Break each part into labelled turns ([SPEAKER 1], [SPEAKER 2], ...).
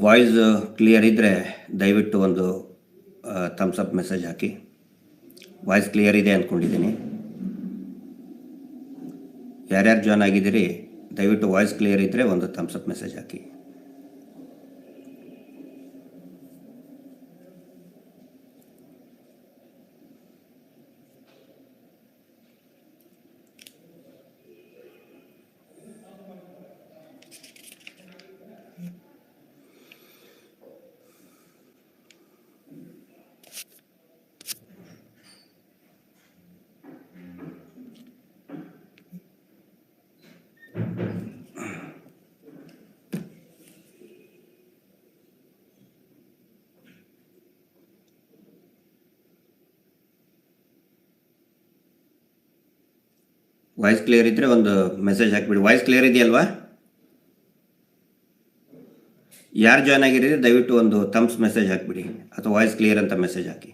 [SPEAKER 1] Voice clear ಇದ್ದರೆ ದಯವಿಟ್ಟು ಒಂದು ಥಮ್ಸ್ ಅಪ್ ಮೆಸೇಜ್ ಹಾಕಿ. ವಾಯ್ಸ್ ಕ್ಲಿಯರ್ ಇದೆ ಅಂದ್ಕೊಂಡಿದ್ದೀನಿ. ಯಾರ್ಯಾರು ಜಾಯ್ನ್ ಆಗಿದ್ದೀರಿ ದಯವಿಟ್ಟು ವಾಯ್ಸ್ ಕ್ಲಿಯರ್ ಇದ್ದರೆ ಒಂದು ಥಮ್ಸ್ ಅಪ್ ಮೆಸೇಜ್ ಹಾಕಿ. ವಾಯ್ಸ್ ಕ್ಲಿಯರ್ ಇದ್ದರೆ ಒಂದು ಮೆಸೇಜ್ ಹಾಕಿಬಿಡಿ. ವಾಯ್ಸ್ ಕ್ಲಿಯರ್ ಇದೆಯಲ್ವಾ? ಯಾರು ಜಾಯ್ನ್ ಆಗಿದ್ದೀರಿ ದಯವಿಟ್ಟು ಒಂದು ಥಮ್ಸ್ ಮೆಸೇಜ್ ಹಾಕಿಬಿಡಿ ಅಥವಾ ವಾಯ್ಸ್ ಕ್ಲಿಯರ್ ಅಂತ ಮೆಸೇಜ್ ಹಾಕಿ.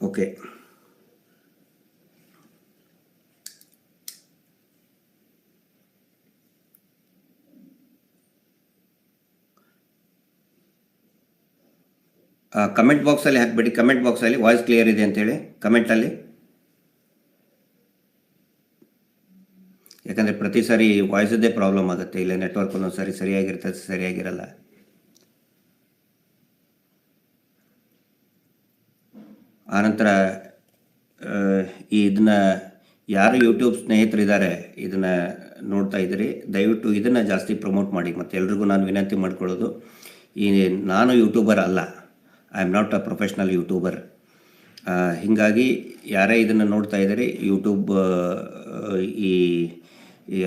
[SPEAKER 1] ಓಕೆ, ಕಮೆಂಟ್ ಬಾಕ್ಸಲ್ಲಿ ಹಾಕಿಬಿಡಿ. ಕಮೆಂಟ್ ಬಾಕ್ಸಲ್ಲಿ ವಾಯ್ಸ್ ಕ್ಲಿಯರ್ ಇದೆ ಅಂತೇಳಿ ಕಮೆಂಟಲ್ಲಿ. ಯಾಕಂದರೆ ಪ್ರತಿ ಸಾರಿ ವಾಯ್ಸದ್ದೇ ಪ್ರಾಬ್ಲಮ್ ಆಗುತ್ತೆ. ಇಲ್ಲ ನೆಟ್ವರ್ಕ್ ಒಂದೊಂದು ಸಾರಿ ಸರಿಯಾಗಿರ್ತದೆ, ಸರಿಯಾಗಿರಲ್ಲ. ಆನಂತರ ಇದನ್ನು ಯಾರು ಯೂಟ್ಯೂಬ್ ಸ್ನೇಹಿತರಿದ್ದಾರೆ ಇದನ್ನು ನೋಡ್ತಾ ಇದ್ದೀರಿ ದಯವಿಟ್ಟು ಇದನ್ನು ಜಾಸ್ತಿ ಪ್ರಮೋಟ್ ಮಾಡಿ. ಮತ್ತು ಎಲ್ರಿಗೂ ನಾನು ವಿನಂತಿ ಮಾಡ್ಕೊಳ್ಳೋದು, ನಾನು ಯೂಟ್ಯೂಬರ್ ಅಲ್ಲ, I am not a professional YouTuber. ಹೀಗಾಗಿ ಯಾರೇ ಇದನ್ನು ನೋಡ್ತಾ ಇದ್ದೀರಿ ಯೂಟ್ಯೂಬ್ ಈ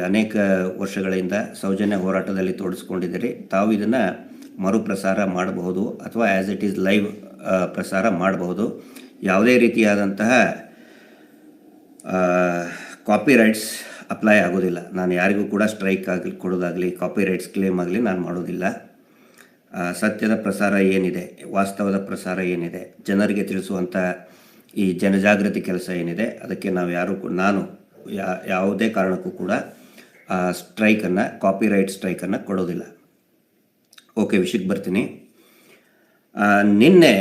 [SPEAKER 1] ಅನೇಕ ವರ್ಷಗಳಿಂದ ಸೌಜನ್ಯ ಹೋರಾಟದಲ್ಲಿ ತೊಡಗಿಸ್ಕೊಂಡಿದ್ದೀರಿ. ತಾವು ಇದನ್ನು ಮರುಪ್ರಸಾರ ಮಾಡಬಹುದು ಅಥವಾ ಆ್ಯಸ್ ಇಟ್ ಈಸ್ ಲೈವ್ ಪ್ರಸಾರ ಮಾಡಬಹುದು. ಯಾವುದೇ ರೀತಿಯಾದಂತಹ ಕಾಪಿರೈಟ್ಸ್ ಅಪ್ಲೈ ಆಗೋದಿಲ್ಲ. ನಾನು ಯಾರಿಗೂ ಕೂಡ ಸ್ಟ್ರೈಕ್ ಆಗಲಿ ಕೊಡೋದಾಗಲಿ ಕಾಪಿರೈಟ್ಸ್ ಕ್ಲೇಮ್ ಆಗಲಿ ನಾನು ಮಾಡೋದಿಲ್ಲ. ಸತ್ಯದ ಪ್ರಸಾರ ಏನಿದೆ, ವಾಸ್ತವದ ಪ್ರಸಾರ ಏನಿದೆ, ಜನರಿಗೆ ತಿಳಿಸುವಂಥ ಈ ಜನಜಾಗೃತಿ ಕೆಲಸ ಏನಿದೆ ಅದಕ್ಕೆ ನಾನು ಯಾವುದೇ ಕಾರಣಕ್ಕೂ ಕೂಡ ಸ್ಟ್ರೈಕನ್ನು ಕಾಪಿರೈಟ್ ಸ್ಟ್ರೈಕನ್ನು ಕೊಡೋದಿಲ್ಲ. ಓಕೆ, ವಿಷಯಕ್ಕೆ ಬರ್ತೀನಿ. ನಿನ್ನೆ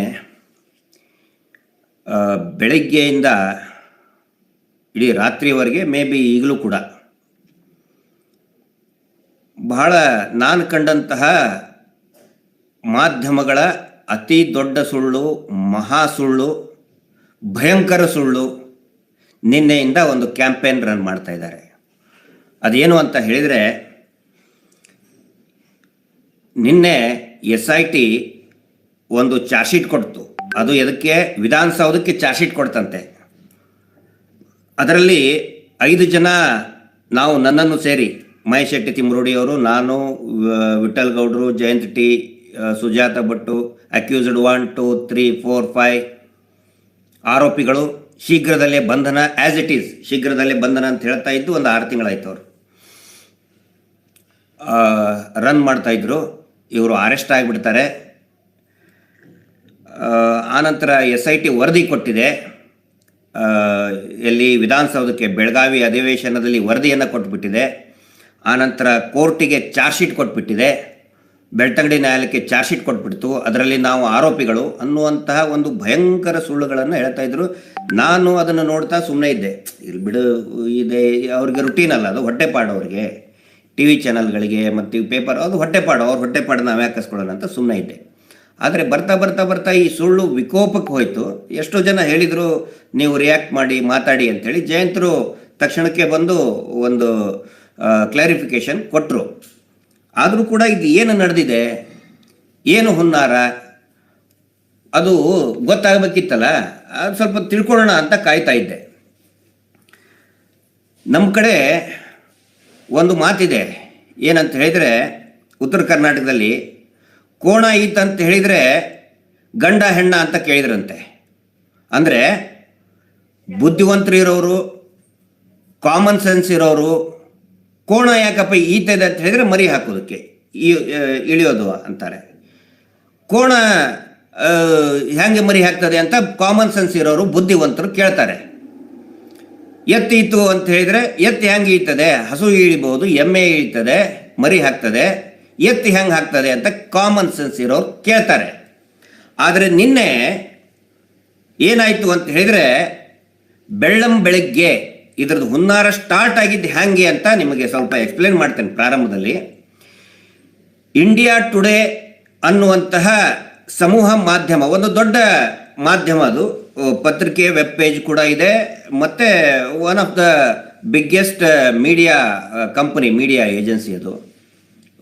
[SPEAKER 1] ಬೆಳಗ್ಗೆಯಿಂದ ಇಡೀ ರಾತ್ರಿವರೆಗೆ ಮೇ ಬಿ ಈಗಲೂ ಕೂಡ ಬಹಳ ನಾನು ಕಂಡಂತಹ ಮಾಧ್ಯಮಗಳ ಅತಿ ದೊಡ್ಡ ಸುಳ್ಳು, ಮಹಾ ಸುಳ್ಳು, ಭಯಂಕರ ಸುಳ್ಳು ನಿನ್ನೆಯಿಂದ ಒಂದು ಕ್ಯಾಂಪೇನ್ ರನ್ ಮಾಡ್ತಾ ಇದ್ದಾರೆ. ಅದೇನು ಅಂತ ಹೇಳಿದರೆ, ನಿನ್ನೆ SIT ಒಂದು ಚಾರ್ಜ್ ಶೀಟ್ ಕೊಡ್ತು. ಅದು ಎದಕ್ಕೆ? ವಿಧಾನಸೌಧಕ್ಕೆ ಚಾರ್ಜ್ ಶೀಟ್ ಕೊಡ್ತಂತೆ. ಅದರಲ್ಲಿ 5 ಜನ, ನಾವು ನನ್ನನ್ನು ಸೇರಿ ಮಹೇಶ್ ಶೆಟ್ಟಿ ತಿಮ್ರೋಡಿಯವರು, ನಾನು, ವಿಠಲ್ ಗೌಡರು, ಜಯಂತ್ ಟಿ, ಸುಜಾತ ಭಟ್ಟು, ಅಕ್ಯೂಸ್ಡ್ 1, 2, 3, 4, 5 ಆರೋಪಿಗಳು ಶೀಘ್ರದಲ್ಲೇ ಬಂಧನ, ಆ್ಯಸ್ ಇಟ್ ಈಸ್ ಶೀಘ್ರದಲ್ಲೇ ಬಂಧನ ಅಂತ ಹೇಳ್ತಾ ಇದ್ದು ಒಂದು 6 ತಿಂಗಳಾಯ್ತು. ಅವರು ರನ್ ಮಾಡ್ತಾಯಿದ್ರು. ಇವರು ಅರೆಸ್ಟ್ ಆಗಿಬಿಡ್ತಾರೆ. ಆನಂತರ SIT ವರದಿ ಕೊಟ್ಟಿದೆ. ಎಲ್ಲಿ ವಿಧಾನಸೌಧಕ್ಕೆ ಬೆಳಗಾವಿ ಅಧಿವೇಶನದಲ್ಲಿ ವರದಿಯನ್ನು ಕೊಟ್ಟುಬಿಟ್ಟಿದೆ. ಆನಂತರ ಕೋರ್ಟಿಗೆ ಚಾರ್ಜ್ ಶೀಟ್ ಕೊಟ್ಬಿಟ್ಟಿದೆ. ಬೆಳ್ತಂಗಡಿ ನ್ಯಾಯಾಲಯಕ್ಕೆ ಚಾರ್ಜ್ ಶೀಟ್ ಕೊಟ್ಬಿಡ್ತು. ಅದರಲ್ಲಿ ನಾವು ಆರೋಪಿಗಳು ಅನ್ನುವಂತಹ ಒಂದು ಭಯಂಕರ ಸುಳ್ಳುಗಳನ್ನು ಹೇಳ್ತಾ ಇದ್ರು. ನಾನು ಅದನ್ನು ನೋಡ್ತಾ ಸುಮ್ಮನೆ ಇದ್ದೆ. ಇಲ್ಲಿ ಬಿಡು, ಇದೆ ಅವ್ರಿಗೆ ರುಟೀನ್ ಅಲ್ಲ, ಅದು ಹೊಟ್ಟೆಪಾಡು ಅವ್ರಿಗೆ. ಟಿ ವಿ ಚಾನಲ್ಗಳಿಗೆ ಮತ್ತು ಪೇಪರ್ ಅದು ಹೊಟ್ಟೆಪಾಡು, ಅವ್ರ ಹೊಟ್ಟೆಪಾಡು ನಾವು ಯಾಕೆ ಕಸ್ಕೊಳ್ಳೋಣ ಅಂತ ಸುಮ್ಮನೆ ಇದ್ದೆ. ಆದರೆ ಬರ್ತಾ ಬರ್ತಾ ಬರ್ತಾ ಈ ಸುಳ್ಳು ವಿಕೋಪಕ್ಕೆ ಹೋಯಿತು. ಎಷ್ಟೋ ಜನ ಹೇಳಿದರು ನೀವು ರಿಯಾಕ್ಟ್ ಮಾಡಿ ಮಾತಾಡಿ ಅಂಥೇಳಿ. ಜಯಂತರು ತಕ್ಷಣಕ್ಕೆ ಬಂದು ಒಂದು ಕ್ಲಾರಿಫಿಕೇಷನ್ ಕೊಟ್ಟರು. ಆದರೂ ಕೂಡ ಇದು ಏನು ನಡೆದಿದೆ, ಏನು ಹುನ್ನಾರ, ಅದು ಗೊತ್ತಾಗಬೇಕಿತ್ತಲ್ಲ, ಅದು ಸ್ವಲ್ಪ ತಿಳ್ಕೊಳ್ಳೋಣ ಅಂತ ಕಾಯ್ತಾ ಇದ್ದೆ. ನಮ್ಮ ಕಡೆ ಒಂದು ಮಾತಿದೆ, ಏನಂತ ಹೇಳಿದರೆ ಉತ್ತರ ಕರ್ನಾಟಕದಲ್ಲಿ ಕೋಣ ಈತ ಅಂತ ಹೇಳಿದರೆ ಗಂಡ ಹೆಣ್ಣ ಅಂತ ಕೇಳಿದ್ರಂತೆ. ಅಂದರೆ ಬುದ್ಧಿವಂತರು ಇರೋರು, ಕಾಮನ್ ಸೆನ್ಸ್ ಇರೋರು ಕೋಣ ಯಾಕಪ್ಪ ಈತ ಇದೆ ಅಂತ ಹೇಳಿದರೆ ಮರಿ ಹಾಕೋದಕ್ಕೆ ಇಳಿಯೋದು ಅಂತಾರೆ. ಕೋಣ ಹೆಂಗೆ ಮರಿ ಹಾಕ್ತದೆ ಅಂತ ಕಾಮನ್ ಸೆನ್ಸ್ ಇರೋರು ಬುದ್ಧಿವಂತರು ಕೇಳ್ತಾರೆ. ಎತ್ತೀತು ಅಂತ ಹೇಳಿದರೆ ಎತ್ತಿ ಹೆಂಗೆ ಈತದೆ, ಹಸು ಇಳಿಬಹುದು, ಎಮ್ಮೆ ಇಳಿತದೆ, ಮರಿ ಹಾಕ್ತದೆ, ಎತ್ತಿ ಹೆಂಗೆ ಹಾಕ್ತದೆ ಅಂತ ಕಾಮನ್ ಸೆನ್ಸ್ ಇರೋರು ಕೇಳ್ತಾರೆ. ಆದರೆ ನಿನ್ನೆ ಏನಾಯಿತು ಅಂತ ಹೇಳಿದರೆ ಬೆಳ್ಳಂಬೆಳಗ್ಗೆ ಇದ್ರದ್ದು ಹುನ್ನಾರ ಸ್ಟಾರ್ಟ್ ಆಗಿದ್ದು ಹೆಂಗೆ ಅಂತ ನಿಮಗೆ ಸ್ವಲ್ಪ ಎಕ್ಸ್ಪ್ಲೇನ್ ಮಾಡ್ತೇನೆ ಪ್ರಾರಂಭದಲ್ಲಿ. ಇಂಡಿಯಾ ಟುಡೇ ಅನ್ನುವಂತಹ ಸಮೂಹ ಮಾಧ್ಯಮ, ಒಂದು ದೊಡ್ಡ ಮಾಧ್ಯಮ, ಅದು ಪತ್ರಿಕೆ, ವೆಬ್ ಪೇಜ್ ಕೂಡ ಇದೆ, ಮತ್ತು one of the biggest media company, media agency ಅದು.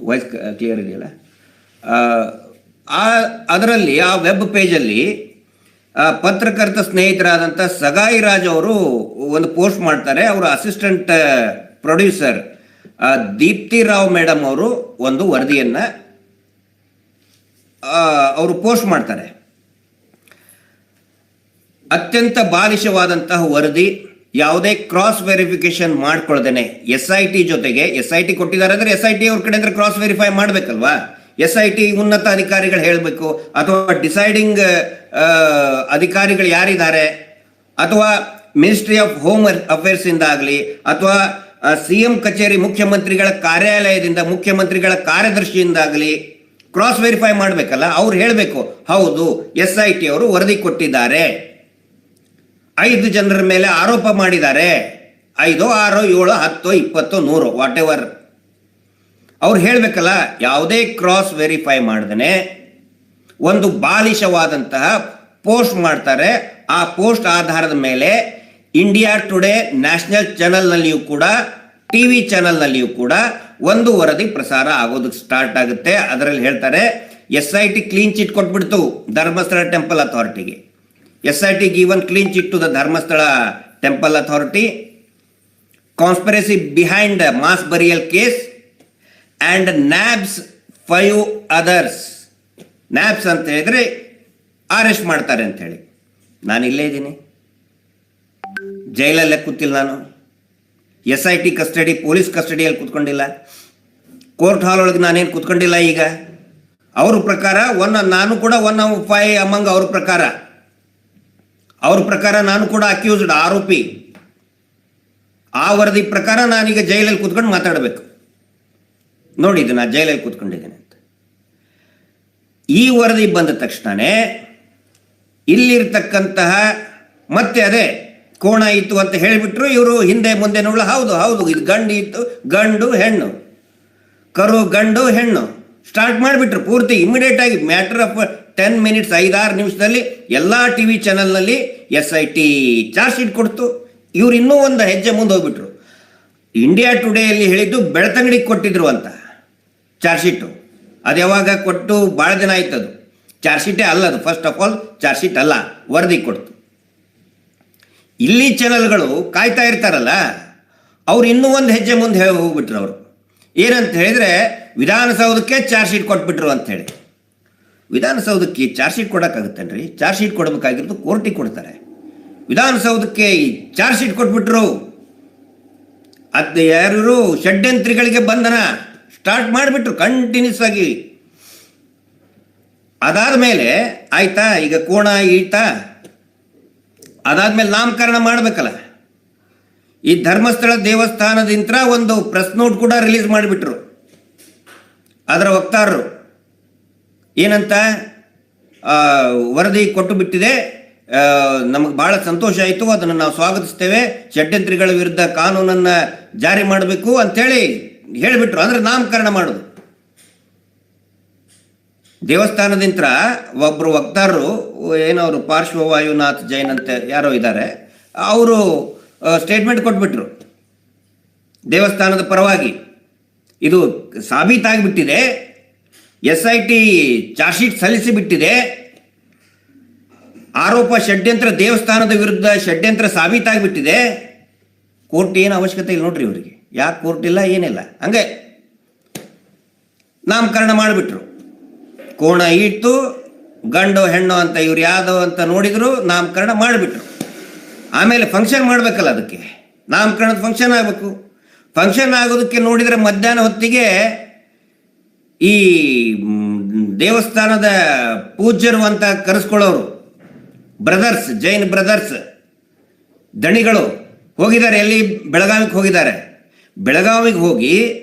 [SPEAKER 1] ವಾಯ್ಸ್ ಕ್ಲಿಯರ್ ಇದೆಯಲ್ಲ? ಅದರಲ್ಲಿ ಆ ವೆಬ್ ಪೇಜಲ್ಲಿ ಪತ್ರಕರ್ತ ಸ್ನೇಹಿತರಾದಂಥ ಸಗಾಯಿ ರಾಜ್ ಅವರು ಒಂದು ಪೋಸ್ಟ್ ಮಾಡ್ತಾರೆ. ಅವರ assistant producer Deepti Rao madam ಅವರು ಒಂದು ವರದಿಯನ್ನು ಅವರು ಪೋಸ್ಟ್ ಮಾಡ್ತಾರೆ. ಅತ್ಯಂತ ಬಾಲಿಶವಾದಂತಹ ವರದಿ, ಯಾವುದೇ ಕ್ರಾಸ್ ವೆರಿಫಿಕೇಶನ್ ಮಾಡ್ಕೊಳ್ದೇನೆ SIT ಜೊತೆಗೆ, SIT ಕೊಟ್ಟಿದ್ದಾರೆ ಅಂದರೆ SIT ಅವ್ರ ಕಡೆ ಅಂದರೆ ಕ್ರಾಸ್ ವೆರಿಫೈ ಮಾಡಬೇಕಲ್ವಾ? SIT ಉನ್ನತ ಅಧಿಕಾರಿಗಳು ಹೇಳಬೇಕು, ಅಥವಾ ಡಿಸೈಡಿಂಗ್ ಅಧಿಕಾರಿಗಳು ಯಾರಿದ್ದಾರೆ, ಅಥವಾ ಮಿನಿಸ್ಟ್ರಿ ಆಫ್ ಹೋಮ್ ಅಫೇರ್ಸ್ ಇಂದ ಆಗಲಿ, ಅಥವಾ CM ಕಚೇರಿ, ಮುಖ್ಯಮಂತ್ರಿಗಳ ಕಾರ್ಯಾಲಯದಿಂದ, ಮುಖ್ಯಮಂತ್ರಿಗಳ ಕಾರ್ಯದರ್ಶಿಯಿಂದಾಗಲಿ ಕ್ರಾಸ್ ವೆರಿಫೈ ಮಾಡಬೇಕಲ್ಲ. ಅವ್ರು ಹೇಳಬೇಕು, ಹೌದು SIT ಅವರು ವರದಿ ಕೊಟ್ಟಿದ್ದಾರೆ, 5 ಜನರ ಮೇಲೆ ಆರೋಪ ಮಾಡಿದ್ದಾರೆ, 5, 6, 7, 10, 20, 100 ವಾಟ್ ಎವರ್, ಅವ್ರು ಹೇಳಬೇಕಲ್ಲ. ಯಾವುದೇ ಕ್ರಾಸ್ ವೆರಿಫೈ ಮಾಡ್ದೇ ಒಂದು ಬಾಲಿಶವಾದಂತಹ ಪೋಸ್ಟ್ ಮಾಡ್ತಾರೆ. ಆ ಪೋಸ್ಟ್ ಆಧಾರದ ಮೇಲೆ ಇಂಡಿಯಾ ಟುಡೇ ನ್ಯಾಷನಲ್ ಚಾನಲ್ನಲ್ಲಿಯೂ ಕೂಡ, TV ಚಾನಲ್ನಲ್ಲಿಯೂ ಕೂಡ ಒಂದು ವರದಿ ಪ್ರಸಾರ ಆಗೋದಕ್ಕೆ ಸ್ಟಾರ್ಟ್ ಆಗುತ್ತೆ. ಅದರಲ್ಲಿ ಹೇಳ್ತಾರೆ SIT ಕ್ಲೀನ್ ಚಿಟ್ ಕೊಟ್ಬಿಡ್ತು ಧರ್ಮಸ್ಥಳ ಟೆಂಪಲ್ ಅಥಾರಿಟಿಗೆ. SIT given clean chit to the Dharmasthala temple authority, conspiracy behind mass burial case and NABS 5 others. NABS ಅಂತ ಹೇಳಿದ್ರೆ ಅರೆಸ್ಟ್ ಮಾಡ್ತಾರೆ ಅಂತ ಹೇಳಿ. ನಾನು ಇಲ್ಲೇ ಇದ್ದೀನಿ, ಜೈಲಲ್ಲೇ ಕೂತಿಲ್ಲ ನಾನು, SIT ಕಸ್ಟಡಿ, ಪೊಲೀಸ್ ಕಸ್ಟಡಿಯಲ್ಲಿ ಕೂತ್ಕೊಂಡಿಲ್ಲ, ಕೋರ್ಟ್ ಹಾಲ್ ಒಳಗೆ ನಾನೇನು ಕೂತ್ಕೊಂಡಿಲ್ಲ. ಈಗ ಅವ್ರ ಪ್ರಕಾರ ನಾನು ಕೂಡ 1 of 5 ಅಮಂಗ್ ಅವ್ರ ಪ್ರಕಾರ ನಾನು ಕೂಡ ಅಕ್ಯೂಸ್ಡ್, ಆರೋಪಿ. ಆ ವರದಿ ಪ್ರಕಾರ ನಾನೀಗ ಜೈಲಲ್ಲಿ ಕೂತ್ಕೊಂಡು ಮಾತಾಡಬೇಕು. ನೋಡಿದ್ದು ನಾನು ಜೈಲಲ್ಲಿ ಕೂತ್ಕೊಂಡಿದ್ದೇನೆ ಅಂತ. ಈ ವರದಿ ಬಂದ ತಕ್ಷಣವೇ ಇಲ್ಲಿರ್ತಕ್ಕಂತಹ ಮತ್ತೆ ಅದೇ ಕೋಣ ಇತ್ತು ಅಂತ ಹೇಳಿಬಿಟ್ರು ಇವರು. ಹಿಂದೆ ಮುಂದೆ ನೋಡಲ್ಲ, ಹೌದು ಇದು ಗಂಡು ಇತ್ತು, ಗಂಡು ಹೆಣ್ಣು, ಕರು ಗಂಡು ಹೆಣ್ಣು ಸ್ಟಾರ್ಟ್ ಮಾಡಿಬಿಟ್ರು ಪೂರ್ತಿ ಇಮಿಡಿಯೇಟ್ ಆಗಿ. ಮ್ಯಾಟರ್ ಆಫ್ 10 minutes, 5-6 ನಿಮಿಷದಲ್ಲಿ ಎಲ್ಲ TV ಚಾನಲ್ನಲ್ಲಿ SIT ಚಾರ್ಜ್ ಶೀಟ್ ಕೊಡ್ತು. ಇವ್ರು ಇನ್ನೂ ಒಂದು ಹೆಜ್ಜೆ ಮುಂದೆ ಹೋಗ್ಬಿಟ್ರು. ಇಂಡಿಯಾ ಟುಡೇಯಲ್ಲಿ ಹೇಳಿದ್ದು ಬೆಳ್ತಂಗಡಿಗೆ ಕೊಟ್ಟಿದ್ರು ಅಂತ ಚಾರ್ಜ್ ಶೀಟು. ಅದು ಯಾವಾಗ ಕೊಟ್ಟು ಭಾಳ ದಿನ ಆಯ್ತದು. ಚಾರ್ಜ್ ಶೀಟೇ ಅಲ್ಲ ಅದು, first of all charge sheet ಅಲ್ಲ, ವರದಿ ಕೊಡ್ತು. ಇಲ್ಲಿ ಚಾನಲ್ಗಳು ಕಾಯ್ತಾ ಇರ್ತಾರಲ್ಲ, ಅವ್ರು ಇನ್ನೂ ಒಂದು ಹೆಜ್ಜೆ ಮುಂದೆ ಹೋಗ್ಬಿಟ್ರು. ಅವರು ಏನಂತ ಹೇಳಿದರೆ ವಿಧಾನಸೌಧಕ್ಕೆ ಚಾರ್ಜ್ ಶೀಟ್ ಕೊಟ್ಬಿಟ್ರು ಅಂಥೇಳಿ. ವಿಧಾನಸೌಧಕ್ಕೆ ಚಾರ್ಜ್ ಶೀಟ್ ಕೊಡೋಕ್ಕಾಗುತ್ತೇನ್ರಿ? ಚಾರ್ಜ್ ಶೀಟ್ ಕೊಡಬೇಕಾಗಿರೋದು ಕೋರ್ಟಿಗೆ ಕೊಡ್ತಾರೆ. ವಿಧಾನಸೌಧಕ್ಕೆ ಈ ಚಾರ್ಜ್ ಶೀಟ್ ಕೊಟ್ಬಿಟ್ರು. ಅದು ಯಾರು ಷಡ್ಯಂತ್ರಿಗಳಿಗೆ ಬಂಧನ ಸ್ಟಾರ್ಟ್ ಮಾಡಿಬಿಟ್ರು ಕಂಟಿನ್ಯೂಸ್ ಆಗಿ. ಅದಾದ ಮೇಲೆ ಆಯ್ತಾ, ಈಗ ಕೋಣ ಈತ ಅದಾದ್ಮೇಲೆ ನಾಮಕರಣ ಮಾಡಬೇಕಲ್ಲ. ಈ ಧರ್ಮಸ್ಥಳ ದೇವಸ್ಥಾನದಿಂದ ಒಂದು ಪ್ರೆಸ್ ನೋಟ್ ಕೂಡ ರಿಲೀಸ್ ಮಾಡಿಬಿಟ್ರು. ಅದರ ವಕ್ತಾರರು ಏನಂತ, ವರದಿ ಕೊಟ್ಟು ಬಿಟ್ಟಿದೆ, ನಮಗೆ ಭಾಳ ಸಂತೋಷ ಆಯಿತು, ಅದನ್ನು ನಾವು ಸ್ವಾಗತಿಸ್ತೇವೆ, ಷಡ್ಯಂತ್ರಿಗಳ ವಿರುದ್ಧ ಕಾನೂನನ್ನು ಜಾರಿ ಮಾಡಬೇಕು ಅಂಥೇಳಿ ಹೇಳಿಬಿಟ್ರು. ಅಂದರೆ ನಾಮಕರಣ ಮಾಡೋದು. ದೇವಸ್ಥಾನದಿಂದ ಒಬ್ಬರು ವಕ್ತಾರರು ಏನವರು ಪಾರ್ಶ್ವವಾಯುನಾಥ್ ಜೈನ್ ಅಂತ ಯಾರೋ ಇದ್ದಾರೆ, ಅವರು ಸ್ಟೇಟ್ಮೆಂಟ್ ಕೊಟ್ಬಿಟ್ರು ದೇವಸ್ಥಾನದ ಪರವಾಗಿ. ಇದು ಸಾಬೀತಾಗಿಬಿಟ್ಟಿದೆ, SIT ಚಾರ್ಜ್ ಶೀಟ್ ಸಲ್ಲಿಸಿಬಿಟ್ಟಿದೆ, ಆರೋಪ ಷಡ್ಯಂತ್ರ, ದೇವಸ್ಥಾನದ ವಿರುದ್ಧ ಷಡ್ಯಂತ್ರ ಸಾಬೀತಾಗಿಬಿಟ್ಟಿದೆ. ಕೋರ್ಟ್ ಏನು ಅವಶ್ಯಕತೆ ಇಲ್ಲ ನೋಡ್ರಿ ಇವರಿಗೆ. ಯಾಕೆ ಕೋರ್ಟ್ ಇಲ್ಲ, ಏನಿಲ್ಲ, ಹಂಗೆ ನಾಮಕರಣ ಮಾಡಿಬಿಟ್ರು. ಕೋಣ ಇಟ್ಟು ಗಂಡು ಹೆಣ್ಣು ಅಂತ ಇವ್ರು ಯಾವ್ದು ಅಂತ ನೋಡಿದ್ರು, ನಾಮಕರಣ ಮಾಡಿಬಿಟ್ರು. ಆಮೇಲೆ ಫಂಕ್ಷನ್ ಮಾಡಬೇಕಲ್ಲ, ಅದಕ್ಕೆ ನಾಮಕರಣದ ಫಂಕ್ಷನ್ ಆಗಬೇಕು. ಫಂಕ್ಷನ್ ಆಗೋದಕ್ಕೆ ನೋಡಿದರೆ ಮಧ್ಯಾಹ್ನ ಹೊತ್ತಿಗೆ ಈ ದೇವಸ್ಥಾನದ ಪೂಜ್ಯರು ಅಂತ ಕರೆಸ್ಕೊಳ್ಳೋರು ಬ್ರದರ್ಸ್, ಜೈನ್ ಬ್ರದರ್ಸ್ ದಣಿಗಳು ಹೋಗಿದ್ದಾರೆ. ಎಲ್ಲಿ? ಬೆಳಗಾವಿಗೆ ಹೋಗಿದ್ದಾರೆ. ಬೆಳಗಾವಿಗೆ ಹೋಗಿ